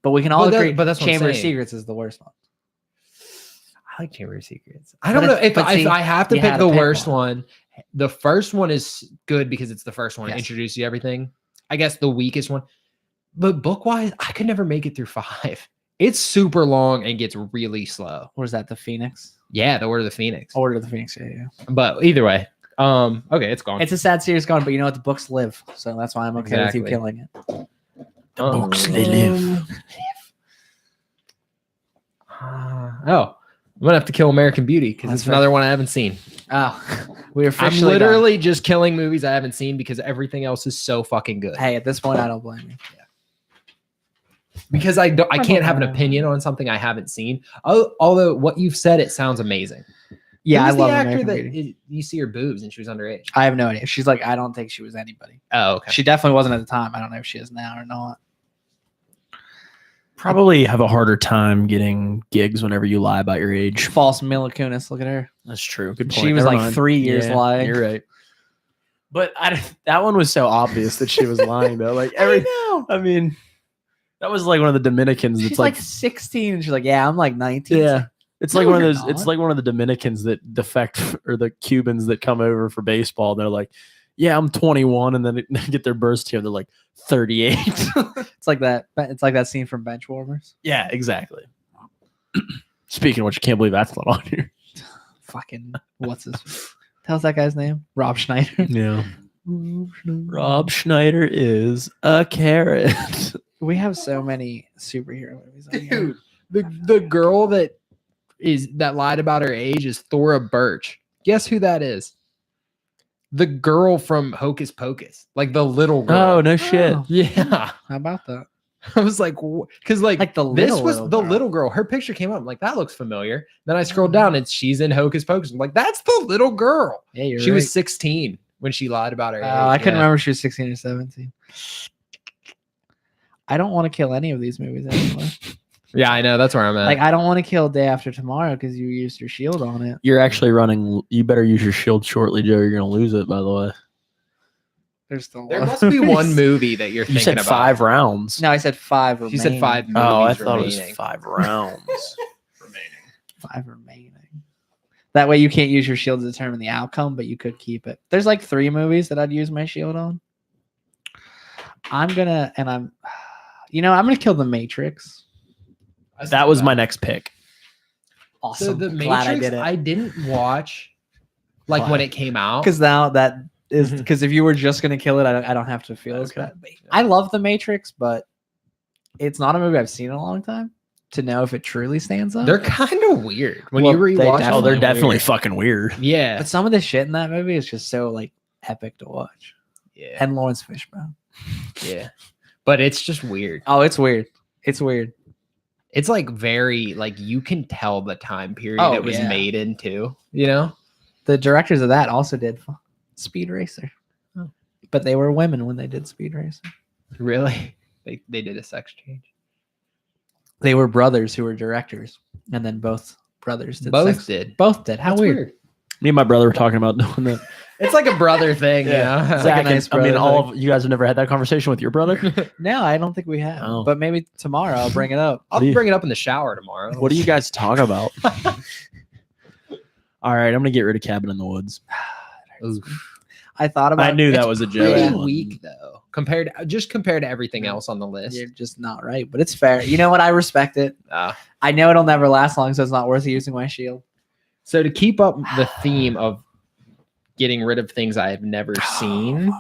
But we can all agree. but that's what I'm Chamber of saying. Secrets is the worst one. I like Chamber of Secrets. I But don't know it's- if but see, if I have to you pick had to the pick worst one. one. The first one is good because it's the first one. It Yes. introduces you to everything. I guess the weakest one. But book wise, I could never make it through 5. It's super long and gets really slow. What is that? The Phoenix? Yeah, the Word of the Phoenix. Order of the Phoenix. Yeah. But either way, okay, it's gone. It's a sad series gone, but you know what? The books live. So that's why I'm okay with Exactly. you killing it. The books, they live. Oh, I'm gonna have to kill American Beauty because That's it's another one I haven't seen. Oh, we I'm officially literally just killing movies I haven't seen because everything else is so fucking good. done. Hey, at this point, I don't blame you. Because I can't have an opinion on something I haven't seen. Although what you've said, it sounds amazing. Yeah, I Who's the love actor American that Beauty. you see her boobs and she was underage. I have no idea. She's like, I don't think she was anybody. Oh, okay. She definitely wasn't at the time. I don't know if she is now or not. Probably have a harder time getting gigs whenever you lie about your age. False Mila Kunis. Look at her. That's true. Good point. She was Never like mind. 3 years lying. You're right. But that one was so obvious that she was lying though. Like every, know. I mean, that was like one of the Dominicans. She's That's like 16 and she's like, yeah, I'm like 19. yeah. It's No, like one of you're those. It's not. like one of the Dominicans that defect, or the Cubans that come over for baseball. They're like, "Yeah, I'm 21," and then they get their birth certificate. They're like 38. It's like that. It's like that scene from Benchwarmers. Yeah, exactly. Speaking of which, I can't believe that's not on here. Fucking what's his? How's that guy's name? Rob Schneider. Yeah. Rob Schneider is a carrot. We have so many superhero movies. On here. Dude, the girl that lied about her age is Thora Birch. Guess who that is? The girl from Hocus Pocus, like the little girl. Oh no shit. Oh, Yeah, how about that? I was like, because like Like the this little, was little the girl. little girl. Her picture came up. I'm like, that looks familiar. Then I scrolled down and she's in Hocus Pocus. I'm like, that's the little girl. Yeah, you're She right. was 16 when she lied about her age. I couldn't Yeah. remember if she was 16 or 17. I don't want to kill any of these movies anymore. Yeah, I know. That's where I'm at. Like I don't want to kill Day After Tomorrow because you used your shield on it. You're actually running. You better use your shield shortly, Joe. You're gonna lose it. By the way, There's still there one. must be one movie that you're you thinking said about. 5 rounds. No, I said 5 remaining. She said 5 movies Oh, I thought remaining. it was 5 rounds. 5 remaining. That way you can't use your shield to determine the outcome, but you could keep it. There's like 3 movies that I'd use my shield on. I'm gonna kill The Matrix. That was my next pick. So Awesome. the Glad Matrix, I did it. didn't watch like Why? when it came out. Because now that is because if you were just gonna kill it, I don't have to feel as Okay. bad. I love The Matrix, but it's not a movie I've seen in a long time to know if it truly stands up. They're kind of weird when Well, you they rewatch. definitely- Oh, they're them. definitely weird. fucking weird. Yeah, But some of the shit in that movie is just so like epic to watch. yeah, And Lawrence Fishburne. yeah. But it's just weird. Oh, it's weird. It's weird. It's like very like you can tell the time period Oh, it was yeah. made into. You know? The directors of that also did Speed Racer. Oh. But they were women when they did Speed Racer. Really? They did a sex change. They were brothers who were directors, and then both brothers did. Both sex- did. Both did. How That's weird. Me and my brother were talking about doing that. It's like a brother thing, Yeah. you know? It's like a nice I mean, brother all of you guys have never had that conversation with your brother. No, I don't think we have. Oh. But maybe tomorrow I'll bring it up. I'll What do you- bring it up in the shower tomorrow. What do you guys talk about? All right, I'm gonna get rid of Cabin in the Woods. Oof. I thought about. I knew that It's was a Pretty joke. Yeah. weak though, compared to everything else on the list. You're just not right, but it's fair. You know what? I respect it. Ah. I know it'll never last long, so it's not worth using my shield. So to keep up the theme of getting rid of things I have never seen,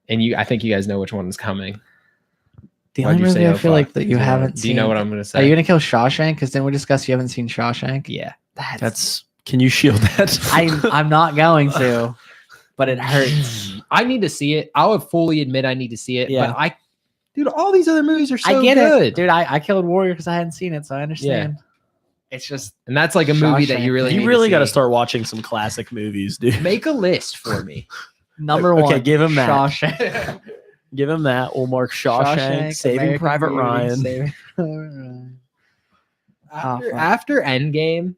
and I think you guys know which one is coming. The Why'd only you say movie I oh, feel fuck? like that you haven't Do seen. you know what I'm going to say? Are you gonna kill Shawshank? Because then we discussed you haven't seen Shawshank. Yeah. That's. Can you shield that? I'm not going to, but it hurts. I need to see it. I'll fully admit I need to see it. Yeah. But dude, all these other movies are so I get good. it, dude. I killed Warrior because I hadn't seen it, so I understand. It's just And that's like a movie that you Shawshank. really You really got to see. start watching some classic movies, dude. Make a list for me. number Okay, one. give him that. Shawshank. Give him that. We'll mark Shawshank, Saving American Private Beauty, Ryan. Saving Private Ryan. After, fuck. after Endgame,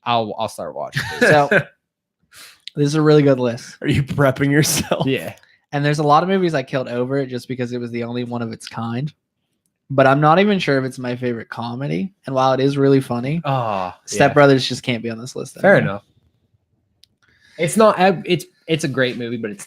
I'll start watching. it. So this is a really good list, Are you prepping yourself? yeah. and there's a lot of movies I killed over it just because it was the only one of its kind. But I'm not even sure if it's my favorite comedy. And while it is really funny, Oh, Step Brothers just can't be on this list. Fair anymore. enough. It's not. It's a great movie, but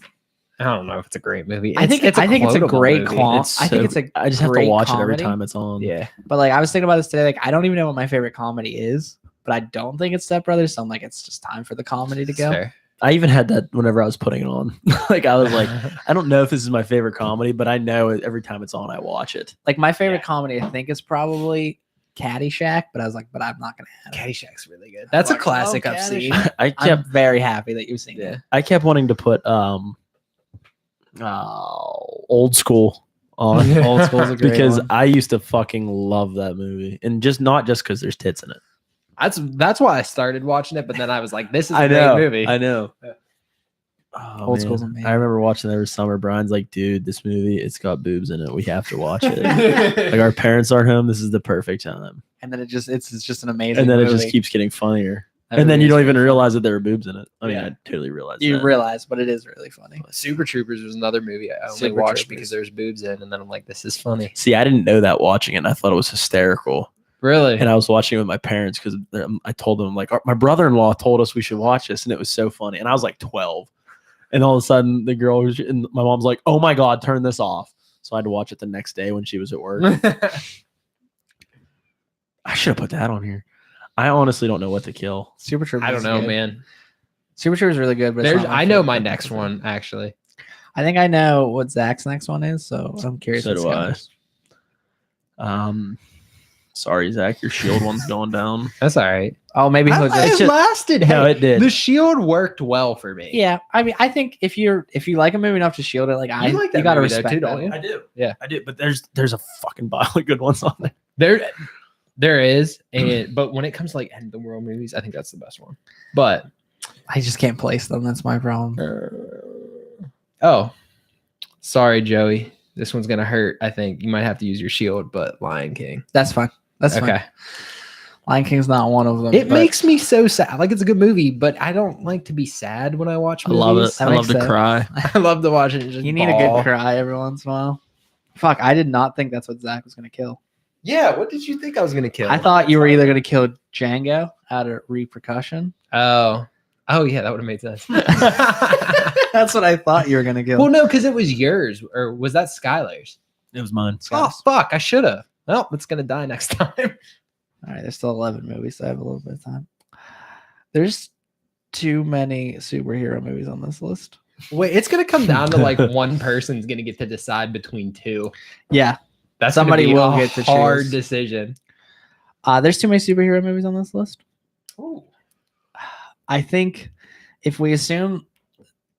I don't know if it's a great movie. I think it's a quotable great movie. qual- It's I think so- it's a I just have to great watch it every comedy. time it's on. Yeah. But like I was thinking about this today, like I don't even know what my favorite comedy is, but I don't think it's Step Brothers. So I'm like, it's just time for the comedy to It's go. fair. I even had that whenever I was putting it on. Like I was like, I don't know if this is my favorite comedy, but I know every time it's on, I watch it. Like my favorite Yeah. comedy, I think, is probably Caddyshack. But I was like, but I'm not gonna have it. Caddyshack's really good. That's a fucking classic love I've seen. Caddyshack. I I'm kept very happy that you've seen Yeah. it. I kept wanting to put Old School on. Old School's a great because one. I used to fucking love that movie, and just not just because there's tits in it. That's why I started watching it, but then I was like, this is a I great know. movie. I know. Yeah. Oh, Old man. school's amazing. I remember watching that every summer. Brian's like, dude, this movie, it's got boobs in it. We have to watch it. Like our parents aren't home. This is the perfect time. And then it's just an amazing. And then it movie. just keeps getting funnier. That And then movie you is don't really even funny. realize that there were boobs in it. I mean, Yeah. I totally realized You that. realize, but it is really funny. Super Troopers was another movie I only Super watched Troopers. because there's boobs in, and then I'm like, this is funny. See, I didn't know that watching it. And I thought it was hysterical. Really? And I was watching it with my parents because I told them, like, my brother-in-law told us we should watch this. And it was so funny. And I was like 12. And all of a sudden, the girl was, and my mom's like, oh my God, turn this off. So I had to watch it the next day when she was at work. I should have put that on here. I honestly don't know what to kill. Super Troopers. I don't is know, good. man. Super Troopers is really good, but it's There's, not my I know favorite my type of next movie. one actually. I think I know what Zach's next one is, so I'm curious. So what do Scott's I. Sorry, Zach, your shield one's going down. That's all right. Oh, maybe he'll It just. lasted. No, Hey, it did. the shield worked well for me. Yeah, I mean, I think if you like a movie enough to shield it, like You like that you gotta movie though, respect too, that. don't you? I do. Yeah. I do. But there's a fucking pile of good ones on there. There is, and but when it comes to like end of the world movies, I think that's the best one. But I just can't place them. That's my problem. oh, sorry, Joey. This one's gonna hurt. I think you might have to use your shield, but Lion King. That's fine. That's Okay. fine. Lion King's not one of them. It but makes me so sad. Like it's a good movie, but I don't like to be sad when I watch I movies. love it. That I love makes to sense. cry. I love to watch it. And just you need a bawl. good cry every once in a while. Fuck, I did not think that's what Zach was gonna kill. Yeah. What did you think I was gonna kill? I thought you were either gonna kill Django out of repercussion. Oh yeah, that would have made sense. That's what I thought you were gonna kill. Well, no, because it was yours, or was that Skylar's? It was mine. Oh fuck, I should have. Well, it's gonna die next time. All right, there's still 11 movies, so I have a little bit of time. There's too many superhero movies on this list. Wait, it's gonna come down to like one person's gonna get to decide between two. Yeah, That's Somebody gonna be will a get to hard choose. decision. there's too many superhero movies on this list. Ooh. I think if we assume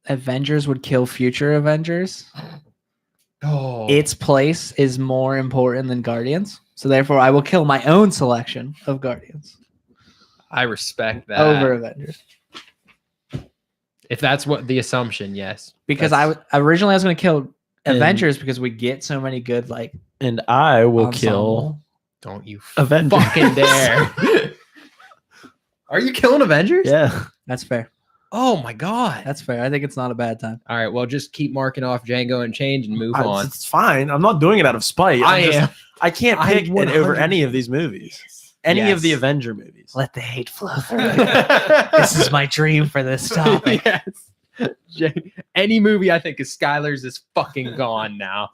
Avengers would kill future Avengers, Oh, its place is more important than Guardians. So therefore, I will kill my own selection of Guardians I respect that. over Avengers. If that's what the assumption, yes. Because That's- originally I was going to kill And- Avengers because we get so many good like And I will ensemble. kill don't you Avengers. fucking dare. Are you killing Avengers? Yeah. That's fair. Oh my god. That's fair. I think it's not a bad time. All right. Well, just keep marking off Django and change and move on. It's fine. I'm not doing it out of spite. I am. I can't I pick it over 100% any of these movies. Any of the Yes. Avenger movies. Let the hate flow through. This is my dream for this topic. Yes. Any movie I think is Skylar's is fucking gone now.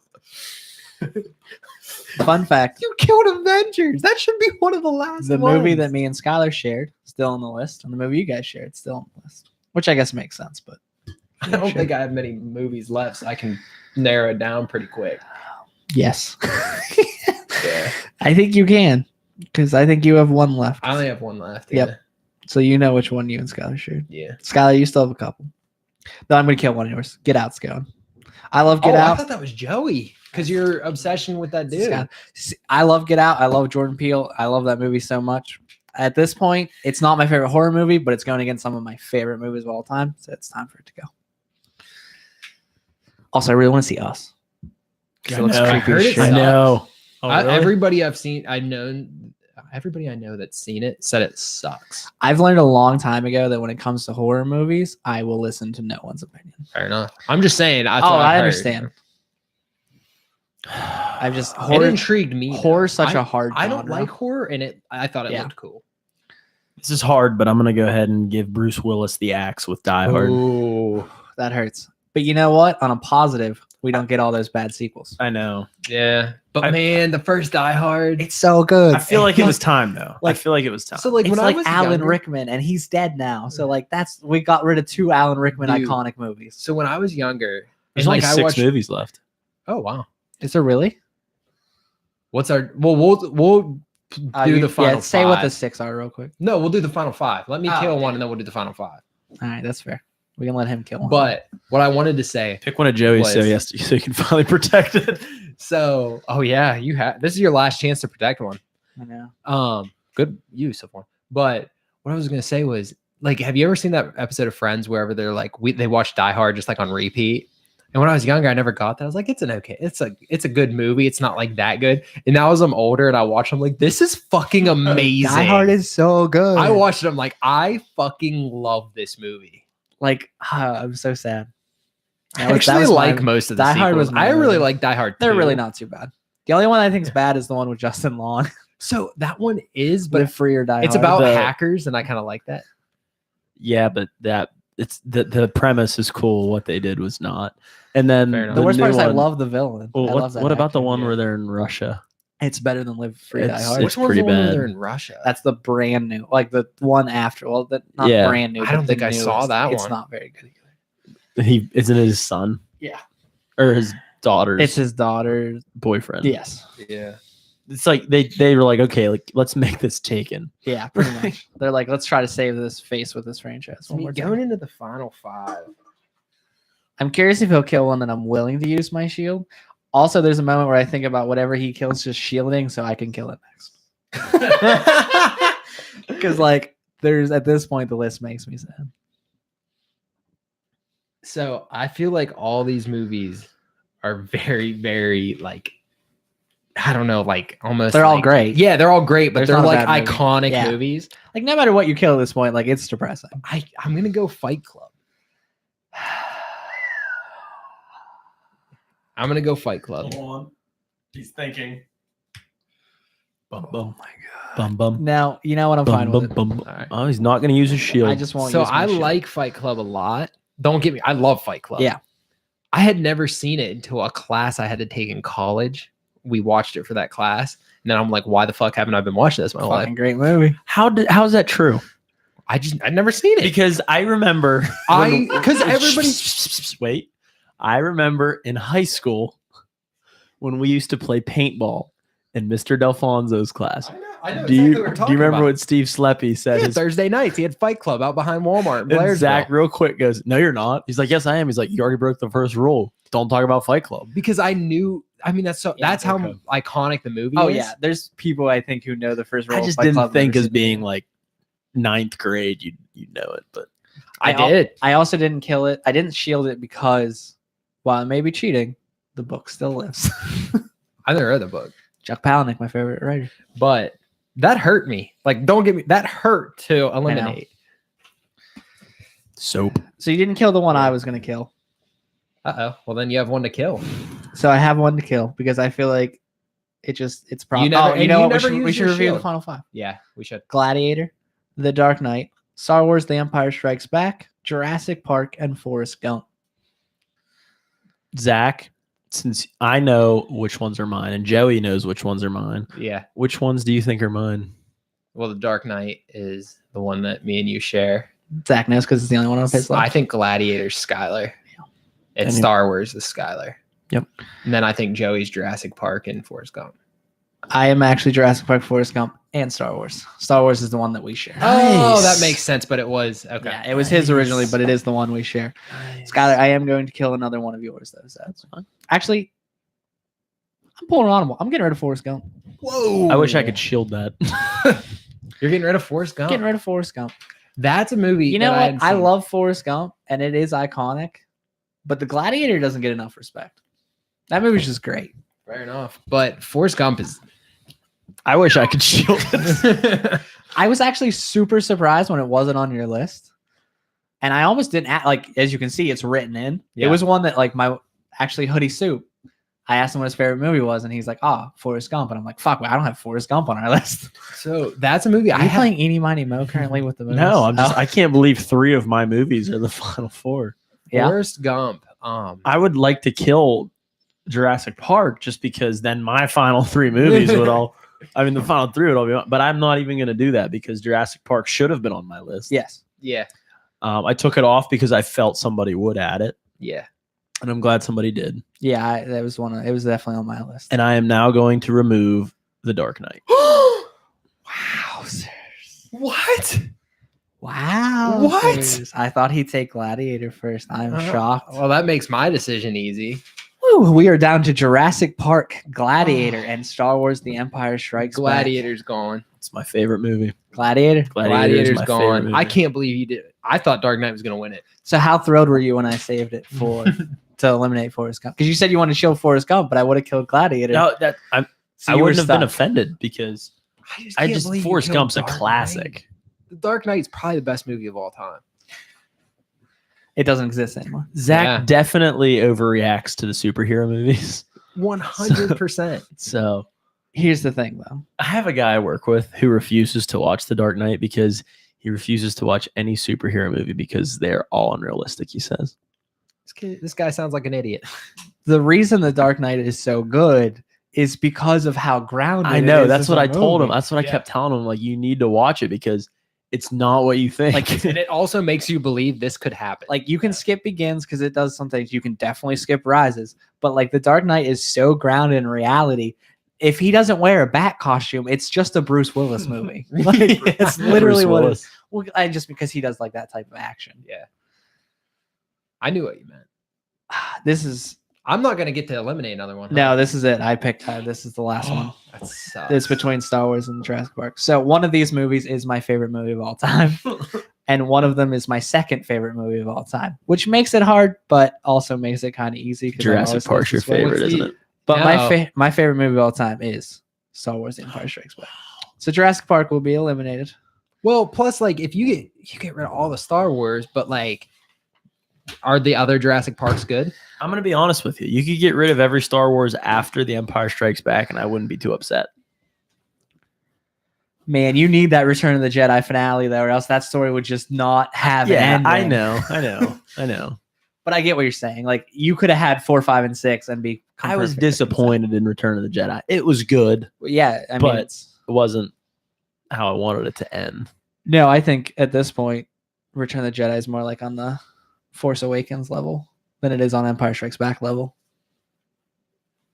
Fun fact: You killed Avengers. That should be one of the last. the movie ones. that me and Skylar shared still on the list, and the movie you guys shared still on the list, which I guess makes sense. But I don't think I have many movies left, so I can narrow it down pretty quick. yes, Yeah. I think you can, because I think you have one left. I only have one left. Yep. So you know which one you and Skylar shared. Yeah. Skylar, you still have a couple. No, I'm gonna kill one of yours. Get Out's going. I love Get I Out. thought that was Joey because your obsession with that dude. Scott. I love Get Out. I love Jordan Peele. I love that movie so much. At this point, it's not my favorite horror movie, but it's going against some of my favorite movies of all time. So it's time for it to go. Also, I really want to see Us. 'Cause it looks I know. creepy I heard as it shit. I know. Oh, really? Everybody I've seen, everybody I know that's seen it said it sucks. I've learned a long time ago that when it comes to horror movies, I will listen to no one's opinion. Fair enough. I'm just saying. That's Oh, what I've I heard. understand. I've just It horror. intrigued me. though. Horror's such I- a hard. I don't genre. like horror, and I thought it Yeah. looked cool. This is hard, but I'm gonna go ahead and give Bruce Willis the axe with Die Hard. Ooh, That hurts. But you know what? On a positive, we don't get all those bad sequels. I know. yeah. But I- man, the first Die Hard. It's so good. I feel like it was time though. Like- I feel like it was time. So like It's when like I was Alan younger, Rickman, and he's dead now. So like we got rid of two Alan Rickman Dude. iconic movies. So when I was younger, There's and only like I 6 watched. movies left. Oh wow. Is there really? What's our? Well, we'll do the final. Say what the five. 6 are real quick. No, we'll do the final 5. Let me Oh, kill okay. one, and then we'll do the final 5. All right, that's fair. We can let him kill one. But what I wanted to say. Pick one of Joey's so Was- so you can finally protect it. So, oh yeah, you have. This is your last chance to protect one. I know. Good use of one. But what I was gonna say was, like, have you ever seen that episode of Friends wherever they're like, they watch Die Hard just like on repeat? And when I was younger, I never got that. I was like, it's a good movie. It's not like that good. And now as I'm older and I watch, I'm like, this is fucking amazing. Die Hard is so good. I watched it. I'm like, I fucking love this movie. like I'm so sad. I actually like my- most of the Die Hard sequels. was my I really movie. like Die Hard. They're 2. really not too bad. The only one I think is bad is the one with Justin Long. So that one is, Live but Free or Die it's Hard. about The- hackers, and I kind of like that. Yeah, but it's the premise is cool. What they did was not. And then Fair enough. the worst new part is I one- love the villain. Well, I love that what about the actor. one yeah. where they're in Russia? It's better than Live Free Die It's- Hard. Which one's pretty the one where bad. they're in Russia? That's the brand new, like the one after. Well, not Yeah. brand new. I but don't the think I saw newest. that It's one. not very good either. He isn't it his son? Yeah. Or his daughter's It's his daughter. boyfriend. Yes. yeah. It's like they were like, okay, like let's make this Taken. Yeah, pretty much. They're like, let's try to save this face with this franchise one more time. Going into the final 5. I'm curious if he'll kill one that I'm willing to use my shield. Also, there's a moment where I think about whatever he kills, just shielding so I can kill it next. Because like, there's at this point the list makes me sad. So I feel like all these movies are very, very like, I don't know, like almost. They're all like- great. Yeah, they're all great, but There's they're not a like bad movie. iconic Yeah. movies. Like no matter what you kill at this point, like it's depressing. I'm gonna go Fight Club. I'm gonna go Fight Club. on. He's thinking. Bum Oh bum my bum bum. Now you know what I'm fine Bum, with. bum, It. bum. All right. Oh, he's not gonna use his shield. I just won't. So use my I shield. like Fight Club a lot. Don't get me. I love Fight Club. Yeah. I had never seen it until a class I had to take in college. We watched it for that class, and then I'm like, why the fuck haven't I been watching this my whole life? Fucking great movie. How's that true? I'd never seen it. Because I remember Because everybody. wait. I remember in high school when we used to play paintball in Mr. Delfonso's class. Do you remember what Steve Sleppy said? Yeah, His- Thursday nights he had Fight Club out behind Walmart in and Blairsville. Zach real quick goes, "No, you're not." He's like, "Yes, I am." He's like, "You already broke the first rule. Don't talk about Fight Club." Because I knew. I mean, that's Yeah, how okay. iconic the movie Oh is. yeah, there's people I think who know the first. I rule of just Fight didn't Club, think never as seen being it. like ninth grade, you know it, but I al- did. I also didn't kill it. I didn't shield it because, while it may be cheating, the book still lives. I never read the book, Chuck Palahniuk, my favorite writer. but that hurt me. Like, don't get me. That hurt to eliminate. soap. So you didn't kill the one I was going to kill. Well, then you have one to kill. So I have one to kill because I feel like it's probably. You never- Oh, you and know you what? never We used should your review the shield. final 5. Yeah, we should. Gladiator, The Dark Knight, Star Wars: The Empire Strikes Back, Jurassic Park, and Forrest Gump. Zach, since I know which ones are mine and Joey knows which ones are mine, Yeah. which ones do you think are mine? Well, The Dark Knight is the one that me and you share. Zach knows because it's the only one of his I left. think Gladiator's Skylar. It's And- Star Wars is Skylar. Yep. And then I think Joey's Jurassic Park and Forrest Gump. I am actually Jurassic Park, Forrest Gump, and Star Wars. Star Wars is the one that we share. Oh, that Nice. makes sense, but it was okay. Yeah, it was his originally, but it is the one we share. Skylar, I am going to kill another one of yours, though. So that's fine. Actually, I'm pulling an audible. I'm getting rid of Forrest Gump. Whoa! I wish I could shield that. You're getting rid of Forrest Gump. Getting rid of Forrest Gump. That's a movie. You know that what? hadn't I seen. love Forrest Gump, and it is iconic, but the Gladiator doesn't get enough respect. That movie's just great. Fair enough, but Forrest Gump is. I wish I could shield it. I was actually super surprised when it wasn't on your list, and I almost didn't like. As you can see, it's written in. Yeah. It was one that like my actually Hoodie Soup. I asked him what his favorite movie was, and he's like, Forrest Gump. And I'm like, fuck, I don't have Forrest Gump on our list. So that's a movie. Are I you have. playing Eeny Miny Mo currently with the movies? No, I'm just Oh, I can't believe 3 of my movies are the final 4. yeah. Forrest Gump. I would like to kill Jurassic Park just because then my final 3 movies would all the final 3 would all be on, but I'm not even going to do that because Jurassic Park should have been on my list. Yes. Yeah. I took it off because I felt somebody would add it, Yeah. and I'm glad somebody did. Yeah, that was one. It was definitely on my list. And I am now going to remove The Dark Knight. Wow. What? Wow. What? Sirs. I thought he'd take Gladiator first. I'm shocked. Well, that makes my decision easy. Woo, we are down to Jurassic Park, Gladiator, and Star Wars: The Empire Strikes Back. Gladiator's gone. It's my favorite movie. Gladiator. Gladiator's my gone. favorite movie. I can't believe you did it. I thought Dark Knight was going to win it. So how thrilled were you when I saved it for to eliminate Forrest Gump? Because you said you wanted to kill Forrest Gump, but I would have killed Gladiator. No, So I you were wouldn't have been stuck. offended because I can't just believe you Forrest killed Gump's a Dark Knight. classic. The Dark Knight's probably the best movie of all time. It doesn't exist anymore. Zach Yeah. definitely overreacts to the superhero movies. 100%. So Here's the thing, though. I have a guy I work with who refuses to watch The Dark Knight because he refuses to watch any superhero movie because they're all unrealistic, he says. This guy sounds like an idiot. The reason The Dark Knight is so good is because of how grounded. I it know. is That's as what a I told him. movie. That's what I kept telling him. Like, you need to watch it because it's not what you think. Like, And it also makes you believe this could happen. Like you can skip Begins because it does some things. You can definitely skip Rises, but like The Dark Knight is so grounded in reality. If he doesn't wear a bat costume, it's just a Bruce Willis movie. Like, it's literally Bruce what it Willis. is. Well, I just because he does like that type of action. yeah. I knew what you meant. This is I'm not going to get to eliminate another one. no. This is it. I picked. This is the last one. That sucks. It's between Star Wars and Jurassic Park. So one of these movies is my favorite movie of all time, and one of them is my second favorite movie of all time, which makes it hard, but also makes it kind of easy. 'cause I Jurassic always Park's your love this one. favorite, isn't it? But No. my favorite movie of all time is Star Wars: The Empire Strikes Back. So Jurassic Park will be eliminated. Well, plus, like, if you get rid of all the Star Wars, but like, are the other Jurassic Parks good? I'm going to be honest with you. You could get rid of every Star Wars after The Empire Strikes Back, and I wouldn't be too upset. Man, you need that Return of the Jedi finale though, or else that story would just not have an ending. I know. But I get what you're saying. Like you could have had 4, 5, and 6 and be. I was perfect. disappointed in Return of the Jedi. It was good. Yeah, I mean, But- it's, It wasn't how I wanted it to end. no, I think at this point, Return of the Jedi is more like on the Force Awakens level than it is on Empire Strikes Back level.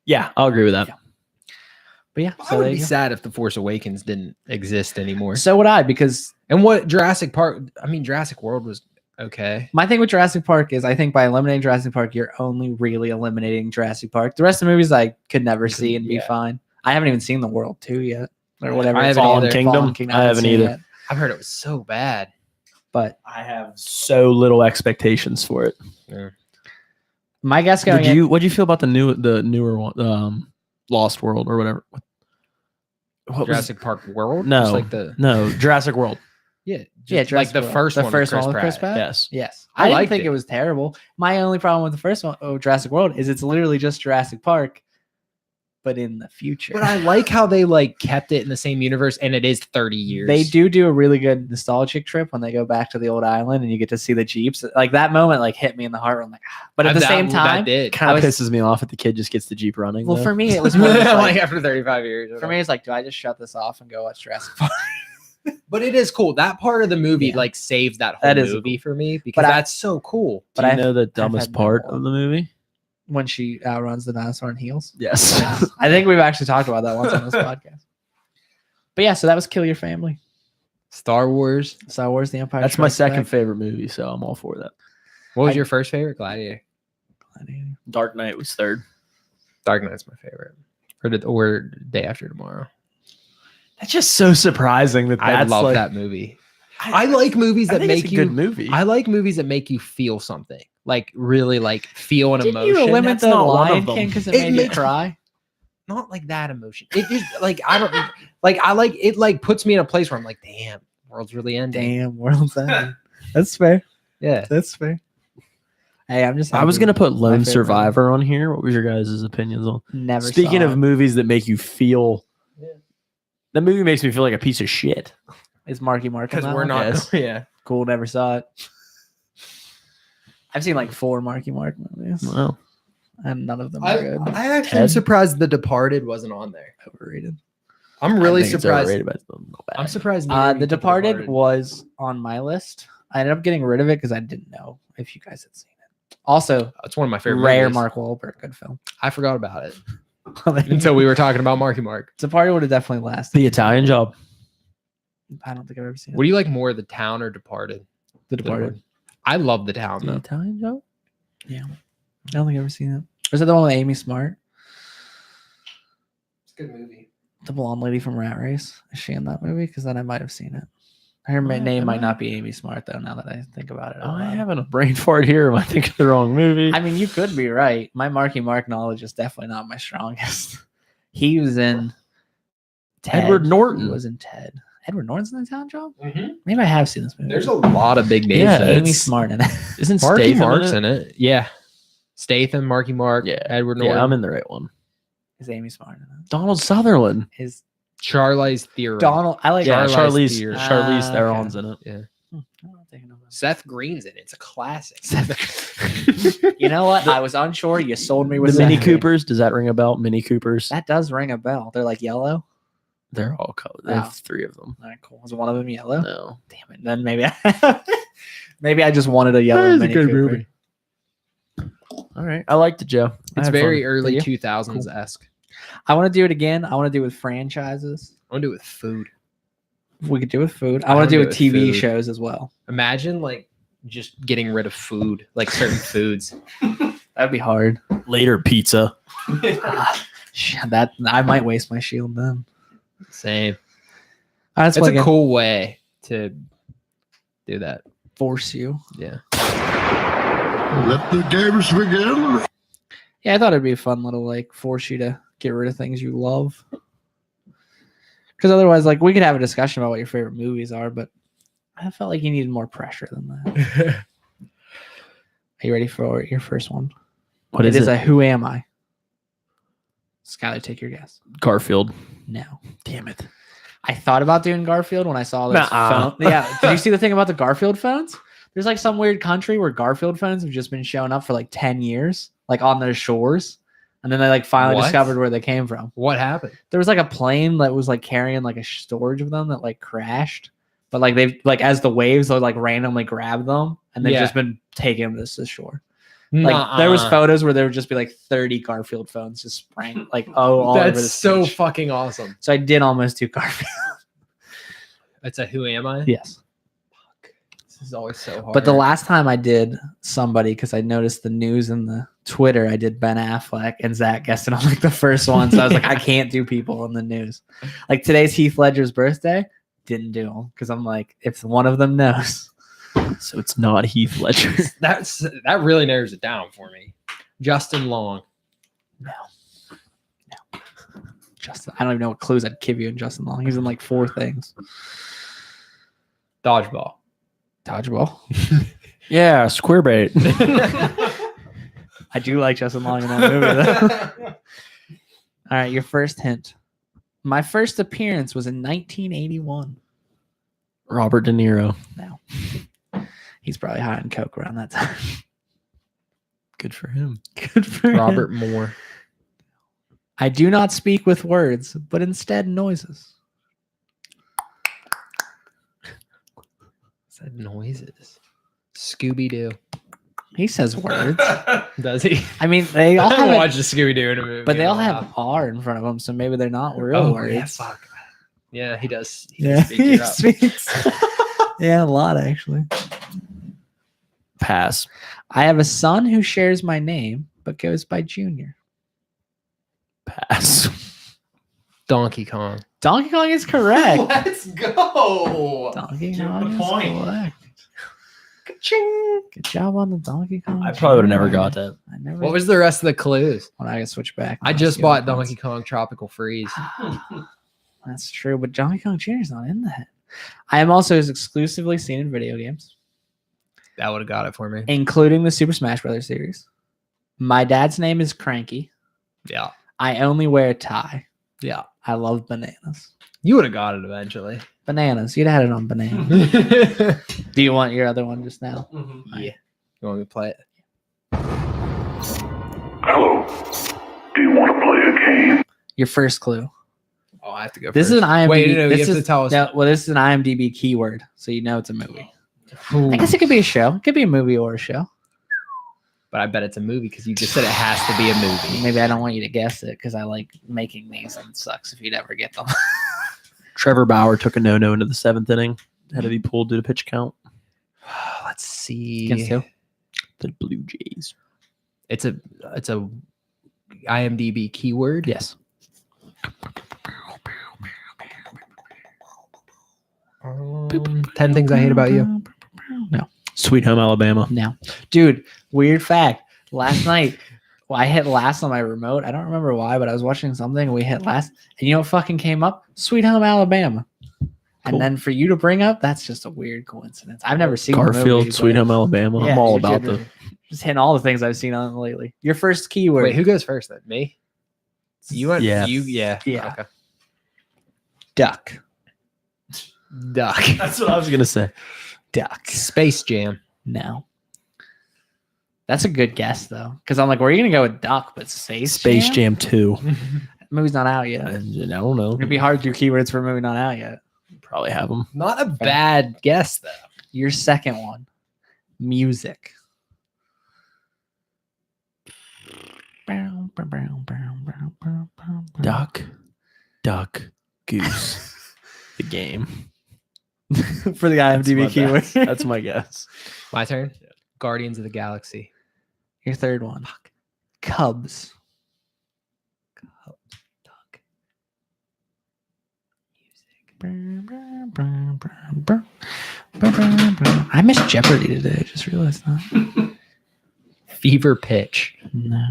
Yeah, I'll agree with that. Yeah. But yeah, I so would there be you go. sad if the Force Awakens didn't exist anymore. So would I, because And what Jurassic Park? I mean, Jurassic World was okay. my thing with Jurassic Park is I think by eliminating Jurassic Park, you're only really eliminating Jurassic Park. The rest of the movies I could never see and be Yeah. fine. I haven't even seen The World 2 yet. Or whatever. I it's haven't called. either. Kingdom? I haven't seen it either. yet. I've heard it was so bad. But I have so little expectations for it. my guess going in, What'd you feel about the newer one, Lost World or whatever? What was Jurassic Park World? No. Just like the Jurassic World. yeah, yeah, like Jurassic the World. first the one. first with one with Chris Pratt. Pratt. Yes. Yes, I I didn't liked think it. it was terrible. My only problem with the first one, Jurassic World, is it's literally just Jurassic Park, but in the future. But I like how they like kept it in the same universe, and it is 30 years. They do a really good nostalgic trip when they go back to the old island and you get to see the Jeeps. Like that moment, like hit me in the heart. I'm like, ah. But at the same time, that did. Kind I of was- pisses me off that the kid just gets the Jeep running. well, though. for me, it was more just like like, after 35 years. for me, it's like, do I just shut this off and go watch Jurassic Park? But it is cool. That part of the movie Yeah. like saves that whole That is movie for me because But I- that's so cool. Do but you I- know the dumbest had no part more. of the movie? When she outruns the dinosaur in heels. Yes. Yeah. I think we've actually talked about that once on this podcast. But yeah, so that was Kill Your Family. Star Wars. Star Wars: The Empire. That's my Strikes second Back. favorite movie, so I'm all for that. What was I- your first favorite? Gladiator. Dark Knight was third. Dark Knight's my favorite. Or Day After Tomorrow. That's just so surprising that I that's love like, that movie. I like movies I that think it's make a you. good movie. I like movies that make you feel something, like really like feel an Didn't emotion. you eliminate That's the not one Lion of them. King because it It made you makes- cry? Not like that emotion. It just like I don't like. I like it. Like puts me in a place where I'm like, damn, world's really ending. Damn, world's ending. That's fair. Yeah. That's fair. Hey, I'm just. I was happy. gonna put My Lone favorite Survivor on here. What was your guys' opinions on? Never. Speaking saw of it. movies that make you feel, Yeah. that movie makes me feel like a piece of shit. Is Marky Mark on Because that we're one? not. Yes. Yeah. Cool. Never saw it. I've seen like 4 Marky Mark movies, Wow. and none of them are good. I actually am Ted? surprised The Departed wasn't on there. Overrated. I'm really I think it's surprised. overrated, but it's not bad. I'm surprised. neither of you The put Departed was on my list. I ended up getting rid of it because I didn't know if you guys had seen it. Also, It's one of my favorite. rare movies. Mark Wahlberg, good film. I forgot about it until we were talking about Marky Mark. Departed would have definitely lasted. The Italian Job. I don't think I've ever seen it. What do you like more, The Town or Departed? The Departed. I love The Town The though. Italian Job. Yeah, I don't think I've ever seen it. Or is it the one with Amy Smart? It's a good movie. The blonde lady from Rat Race. Is she in that movie? Because then I might have seen it. Her Am I- name am might I- not be Amy Smart though. Now that I think about it, out Am I loud. having a brain fart here? Am I thinking of the wrong movie? I mean, you could be right. My Marky Mark knowledge is definitely not my strongest. He was in Ted. Edward Norton. He was in Ted. Edward Norton's in the town job? Maybe I have seen this movie. There's a lot of big names. Yeah, in it. Amy it's- Smart in it. Isn't Marky Statham Mark's in it? in it. Yeah. Statham, Marky Mark, Yeah. Edward Norton. Yeah, I'm in the right one. Is Amy Smart in it? Donald Sutherland. Is Charlize Theron. Donald? I like Yeah, Charlize Charlize Theron. Charlize Ah, Theron's okay. in it. Yeah. I'm not thinking of it. Seth Green's in it. It's a classic. You know what? I was unsure. You sold me The with Mini Seth Green. Coopers. Does that ring a bell? Mini Coopers. That does ring a bell. They're like yellow. They're all colored. They Oh. have 3 of them. All right, cool. Was one of them yellow? No. Damn it. Then maybe I just wanted a yellow That is a Mini good Cooper. movie. All right. I liked it, Joe. I It's had very fun. early Did 2000s esque. I want to do it again. I want to do it with franchises. I want to do it with food. We could do it with food. I I want to do wanna it with do it with TV food. shows as well. Imagine like just getting rid of food, like certain foods. That'd be hard. Later pizza. That I might waste my shield then. Same. That's It's what a cool way to do that. force you. Yeah. Let the games begin. Yeah, I thought it'd be a fun little like force you to get rid of things you love. Because otherwise, like we could have a discussion about what your favorite movies are, but I felt like you needed more pressure than that. Are you ready for your first one? What It is is it? a Who Am I? Skylar, take your guess. Garfield. No. Damn it. I thought about doing Garfield when I saw this Nuh-uh. phone. Yeah. Did you see the thing about the Garfield phones? There's like some weird country where Garfield phones have just been showing up for like 10 years, like on their shores. And then they like finally What? discovered where they came from. What happened? There was like a plane that was like carrying like a storage of them that like crashed. But like they've like as the waves would like randomly grab them and they've Yeah. just been taking this to shore. Like there was photos where there would just be like 30 Garfield phones just sprang like all over the That's so stage. fucking awesome. So I did almost do Garfield. It's a Who Am I? Yes. This is always so hard. But the last time I did somebody, because I noticed the news and the Twitter, I did Ben Affleck and Zach Geston on like the first one. So I was like, I can't do people in the news. Like today's Heath Ledger's birthday, didn't do them because I'm like, if one of them knows. So it's not Heath Ledger. that really narrows it down for me. Justin Long. Justin, I don't even know what clues I'd give you in Justin Long. He's in like 4 things. Dodgeball. Dodgeball. Yeah, Squarebait. I do like Justin Long in that movie. Though. All right, your first hint. My first appearance was in 1981. Robert De Niro. Now, he's probably high on coke around that time. Good for him. Good for him. Robert Moore. I do not speak with words, but instead noises. Said noises. Scooby Doo. He says words. Does he? I mean, they all I have, watched a Scooby Doo in a movie. but they in a all have while. R in front of them, so maybe they're not real Oh, words. yeah, fuck. Yeah, he does. He Yeah, does speak he it up. speaks. Yeah, a lot actually. Pass. I have a son who shares my name, but goes by Junior. Pass. Donkey Kong. Donkey Kong is correct. Let's go. Donkey Give him Kong the is point. correct. Ka-ching. Good job on the Donkey Kong. I probably would have never Junior. got that. I never. What was the rest of the clues? When I gotta switch back. I just bought Donkey Kong Tropical Freeze. That's true, but Donkey Kong Jr. is not in that. I am also exclusively seen in video games, That would have got it for me. including the Super Smash Brothers series. My dad's name is Cranky. Yeah. I only wear a tie. Yeah. I love bananas. You would have got it eventually. Bananas. You'd had it on banana. yeah. Do you want your other one just now? You want me to play it? Hello. Do you want to play a game? Your first clue. Oh, I have to go This first. is an IMDb. Wait, no, this you have is, to tell us. No, well, this is an IMDb keyword, so you know it's a movie. Ooh. I guess it could be a show. It could be a movie or a show. But I bet it's a movie because you just said it has to be a movie. Maybe I don't want you to guess it because I like making these and it sucks if you'd ever get them. Trevor Bauer took a no-no into the 7th inning. Had to be pulled due to pitch count. Let's see. Against who? The Blue Jays. It's a IMDb keyword. Yes. 10 Things I Hate About You. No. Sweet Home Alabama. No. Dude, weird fact. Last night, I hit last on my remote. I don't remember why, but I was watching something and we hit last. And you know what fucking came up? Sweet Home Alabama. And Cool. then for you to bring up, that's just a weird coincidence. I've never seen the movie, Garfield, but Sweet Home Alabama. yeah, I'm all you're about getting- the just hitting all the things I've seen on it lately. Your first keyword. Wait, who goes first then? Me? You went. Yeah. Yeah. Yeah. Okay. Duck. Duck. That's what I was gonna say. Duck. Space Jam. No. That's a good guess though. Because I'm like, where are you gonna go with Duck? But Space Jam 2. The movie's not out yet. I don't know. It'd be hard to do keywords for a movie not out yet. Probably have them. Not a bad guess though. Your second one. Music. Duck, goose. The game. For the IMDb That's my keyword. guess. That's my guess. My turn. Guardians of the Galaxy. Your third one. Cubs. Duck. I missed Jeopardy today. I just realized that. Fever Pitch. No.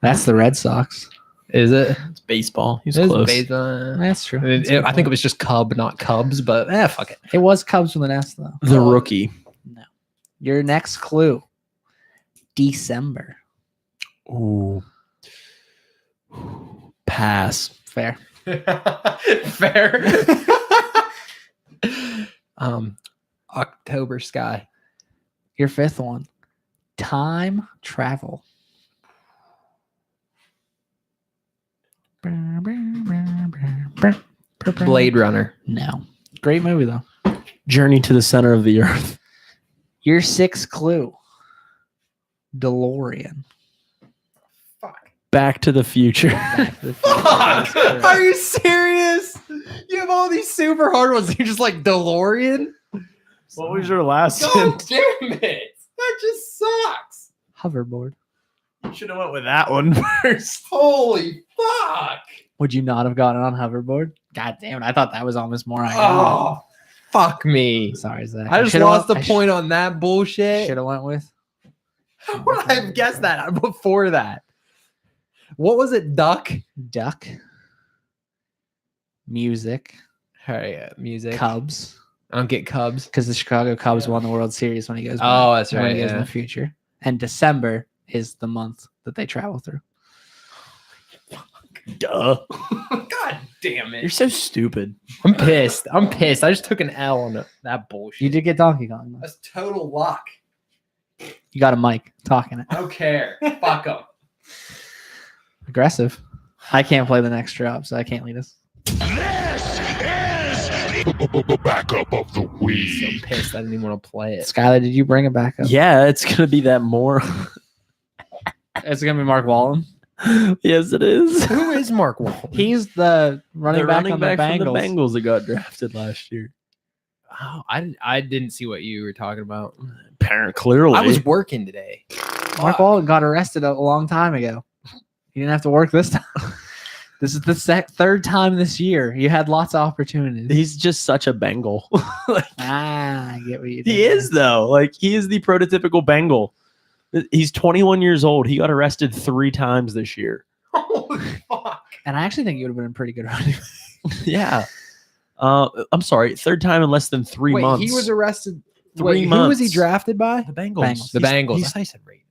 That's the Red Sox. Is it? It's baseball. He's It is close. based on- That's true. I think it was just Cub, not Cubs, but fuck it. It was Cubs with an S though. The Rookie. No. Your next clue. December. Ooh. Pass. Fair. Fair. October Sky. Your fifth one. Time travel. Blade Runner. No. Great movie though. Journey to the Center of the Earth. Your sixth clue. DeLorean. Back to the Future. Back to the Future. That's correct. Are you serious? You have all these super hard ones. You're just like DeLorean? What was your last God damn it. That just sucks. Hoverboard. Should have went with that one first. Holy fuck. Would you not have gotten on hoverboard? God damn it. I thought that was almost more iconic. Oh, fuck me. Sorry, Zach. I just should've lost went- the point on that bullshit. Should have went with. How would I have guessed that before that? What was it? Duck? Duck. Music. Music. Cubs. I don't get Cubs. Because the Chicago Cubs won the World Series when he goes. Oh, that's when right. he goes in Yeah. the future. And December is the month that they travel through. Duh. God damn You're it. so stupid. I'm pissed. I just took an L on that bullshit. You did get Donkey Kong. Though. That's total luck. You got a mic talking it. I don't care. Fuck them. Aggressive. I can't play the next drop, so I can't lead us. Backup of the So week. pissed. I didn't even want to play it. Skylar, did you bring it back up? Yeah, it's gonna be that more. It's gonna be Mark Wallen. Yes, it is. Who is Mark Wahlberg? He's the running The back running on back the from the Bengals. Bengals that got drafted last year. Oh, I didn't see what you were talking about. Apparent, clearly. I was working today. Mark Wallen got arrested a long time ago. He didn't have to work this time. This is the third time this year. You had lots of opportunities. He's just such a Bengal. Like, I get what you. he did is though. Like he is the prototypical Bengal. He's 21 years old. He got arrested 3 times this year. Holy fuck. And I actually think you would have been a pretty good running back. Yeah. I'm sorry. 3rd time in less than 3 Wait, months. he was arrested. 3 Wait, who was he months. drafted by? The Bengals. Bengals. The Bengals. He's, I thought you said Raiders.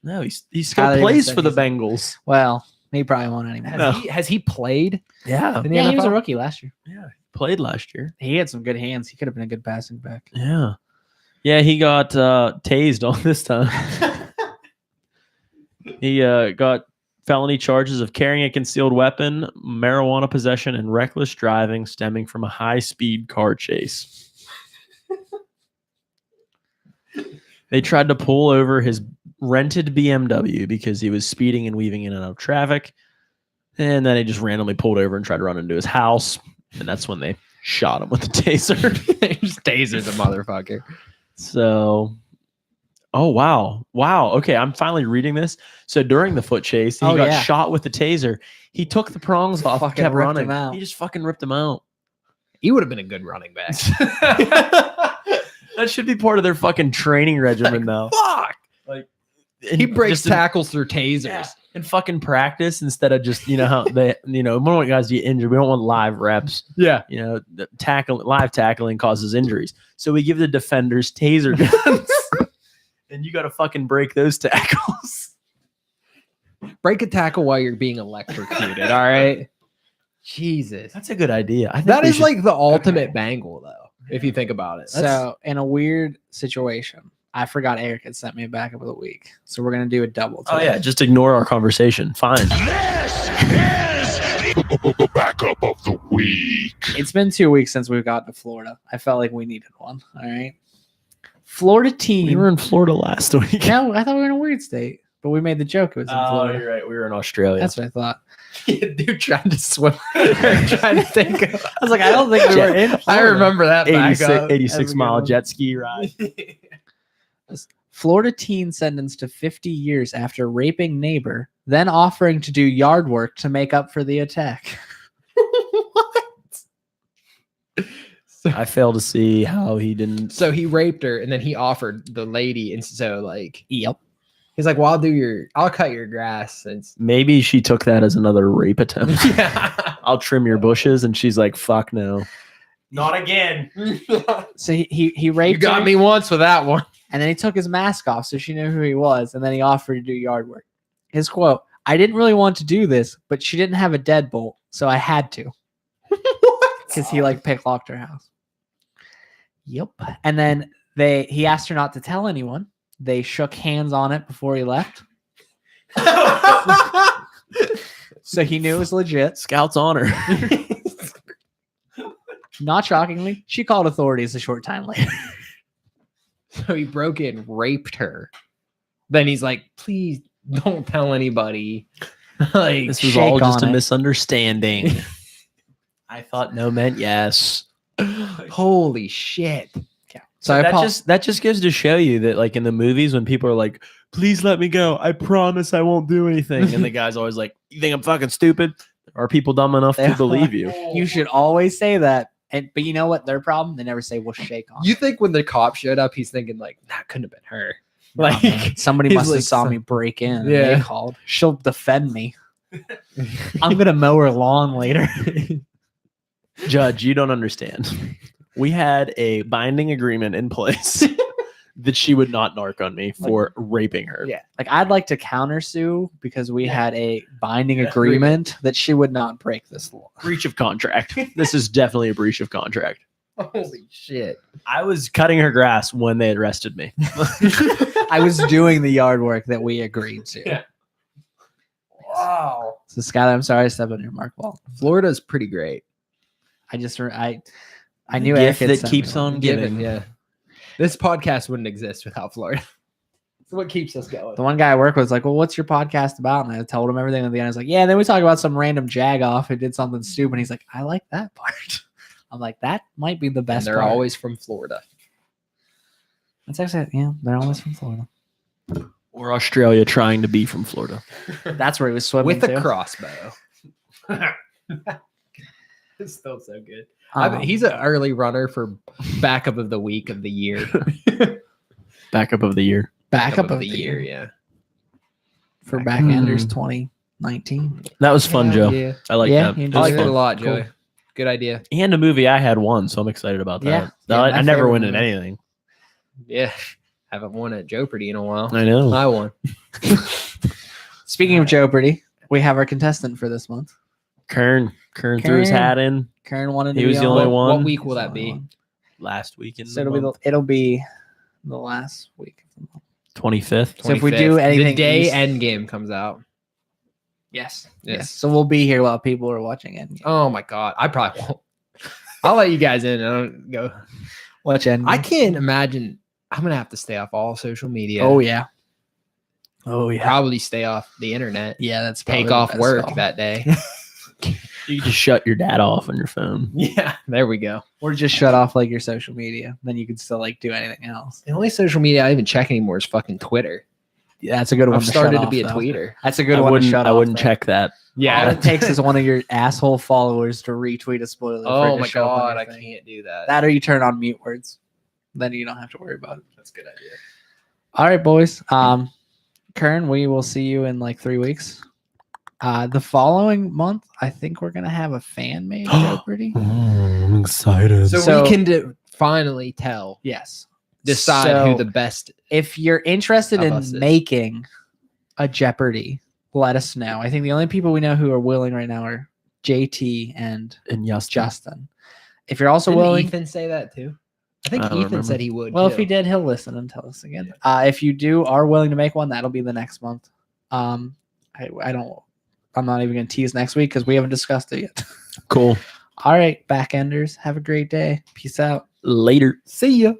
no, he Skylar still even plays said for the he's- Bengals. Well, he probably won't anymore. Has he played Yeah. in the Yeah, NFL? he was a rookie last year. Yeah. Played last year. He had some good hands. He could have been a good passing back. Yeah. Yeah, he got tased on this time. He got felony charges of carrying a concealed weapon, marijuana possession, and reckless driving stemming from a high-speed car chase. They tried to pull over his rented BMW because he was speeding and weaving in and out of traffic. And then he just randomly pulled over and tried to run into his house. And that's when they shot him with the taser. They just tasered the motherfucker. So, oh, wow. Wow. Okay, I'm finally reading this. So during the foot chase, he Oh, got yeah. shot with the taser. He took the prongs off and Fucking kept ripped running. him out. He just fucking ripped him out. He would have been a good running back. That should be part of their fucking training regimen now. Fuck. He breaks Just in- tackles through tasers. Yeah. In fucking practice instead of just, how they, we don't want guys to get injured. We don't want live reps. Yeah. Live tackling causes injuries. So we give the defenders taser guns. And you got to fucking break those tackles. Break a tackle while you're being electrocuted. All right. Jesus. That's a good idea. I think That we is should- like the ultimate Bengal, though, if you think about it. So in a weird situation, I forgot Eric had sent me a backup of the week. So we're gonna do a double. Oh today. yeah, just ignore our conversation. Fine. Backup of the week. It's been 2 weeks since we've gotten to Florida. I felt like we needed one. All right. Florida team. We were in Florida last week. No, I thought we were in a weird state, but we made the joke it was in Oh, Florida. you're right. We were in Australia. That's what I thought. Dude trying to swim. trying to think of. I was like, I don't think we were in. I Florida. remember that 86, backup. 86 That's a good mile one. jet ski ride. Florida teen sentenced to 50 years after raping neighbor, then offering to do yard work to make up for the attack. I fail to see how he didn't. So he raped her, and then he offered the lady, and so like Yep. he's like, "Well, I'll cut your grass." And Maybe she took that as another rape attempt. yeah. I'll trim your bushes, and she's like, "Fuck no, not again." So he You raped got her, me once with that one. and then he took his mask off so she knew who he was, and then he offered to do yard work. His quote, "I didn't really want to do this, but she didn't have a deadbolt, so I had to." Because he like picklocked her house. Yep. And then he asked her not to tell anyone. They shook hands on it before he left. So he knew it was legit. Scout's honor. Not shockingly, she called authorities a short time later. So he broke in, raped her. Then he's like, "Please don't tell anybody." Like, This was Shake all just a on it. misunderstanding. I thought no meant yes. holy shit. Yeah. So I that just goes to show you that, like, in the movies, when people are like, "Please let me go. I promise I won't do anything," and the guy's always like, "You think I'm fucking stupid?" Are people dumb enough to believe you? You should always say that. But you know what? Their problem? They never say, "We'll shake on." You think when the cop showed up, he's thinking like, "That couldn't have been her." Like Like, somebody he's must have like, saw "Son-" me break in. And Yeah. they called. She'll defend me. I'm gonna mow her lawn later. Judge, you don't understand. We had a binding agreement in place that she would not narc on me for raping her. Yeah. Like I'd like to countersue because we had a binding agreement that she would not break this law. Breach of contract. This is definitely a breach of contract. holy shit. I was cutting her grass when they arrested me. I was doing the yard work that we agreed to. Yeah. Wow. So Skylar, I'm sorry I stepped on your mark wall. Florida's pretty great. I just I The knew gift Eric had that sent keeps me one. on giving. Yeah. This podcast wouldn't exist without Florida. It's what keeps us going. The one guy I work with was like, "Well, what's your podcast about?" And I told him everything. And at the end, I was like, "Yeah." And then we talk about some random jagoff who did something stupid. And he's like, "I like that part." I'm like, "That might be the And best." they're part. always from Florida. That's actually they're always from Florida. Or Australia trying to be from Florida. That's where he was swimming With a to. crossbow. It's still so good. Um, He's an early runner for backup of the week of the year. Backup of the year. backup of the year yeah. for Backenders Hmm. 2019. That was fun, Joe. Yeah. I like Yeah, that. you It I was like it a fun. lot, Cool. Joey. Good idea. And a movie I had won, so I'm excited about that. Yeah. Yeah, I my never favorite win at movie. anything. Yeah. Haven't won at Jeopardy in a while. I know. I won. Speaking of Jeopardy, we have our contestant for this month. Kern threw his Kern. hat in Karen wanted He to was be the on. only What one. week will He's the that only be? one. last week in So the it'll be the last week of the month. 25th. So if we do 25th. anything the day East- Endgame comes out. Yes. Yes. So we'll be here while people are watching it. Oh my god. I probably won't. I'll let you guys in. I don't go. Watch Endgame. I can't imagine. I'm gonna have to stay off all social media. Oh yeah. Oh yeah. Probably stay off the internet. Yeah, that's Take probably the off best work call. that day. You just shut your dad off on your phone. Yeah. There we go. Or just shut off like your social media. Then you can still like do anything else. The only social media I even check anymore is fucking Twitter. That's a good one. I've to started shut to be a off, though. tweeter. That's a good I one to wouldn't, shut I off, wouldn't though. check that. All Yeah. it takes is one of your asshole followers to retweet a spoiler. for it Oh to my show up on god, your I thing. can't do that. That or you turn on mute words. Then you don't have to worry about it. That's a good idea. All right, boys. Kern, we will see you in like 3 weeks. The following month, I think we're gonna have a fan made Jeopardy. I'm excited. So we can finally tell, Yes. decide So who the best. if you're interested Of us is. in making a Jeopardy, let us know. I think the only people we know who are willing right now are JT and And yes, Justin. If you're also Didn't willing, Ethan say that too? I think I don't Ethan remember. said he would. well, if too. he did, he'll listen and tell us again. If you are willing to make one, that'll be the next month. I'm not even gonna tease next week because we haven't discussed it yet. Cool. All right, backenders, have a great day. Peace out. Later. See ya.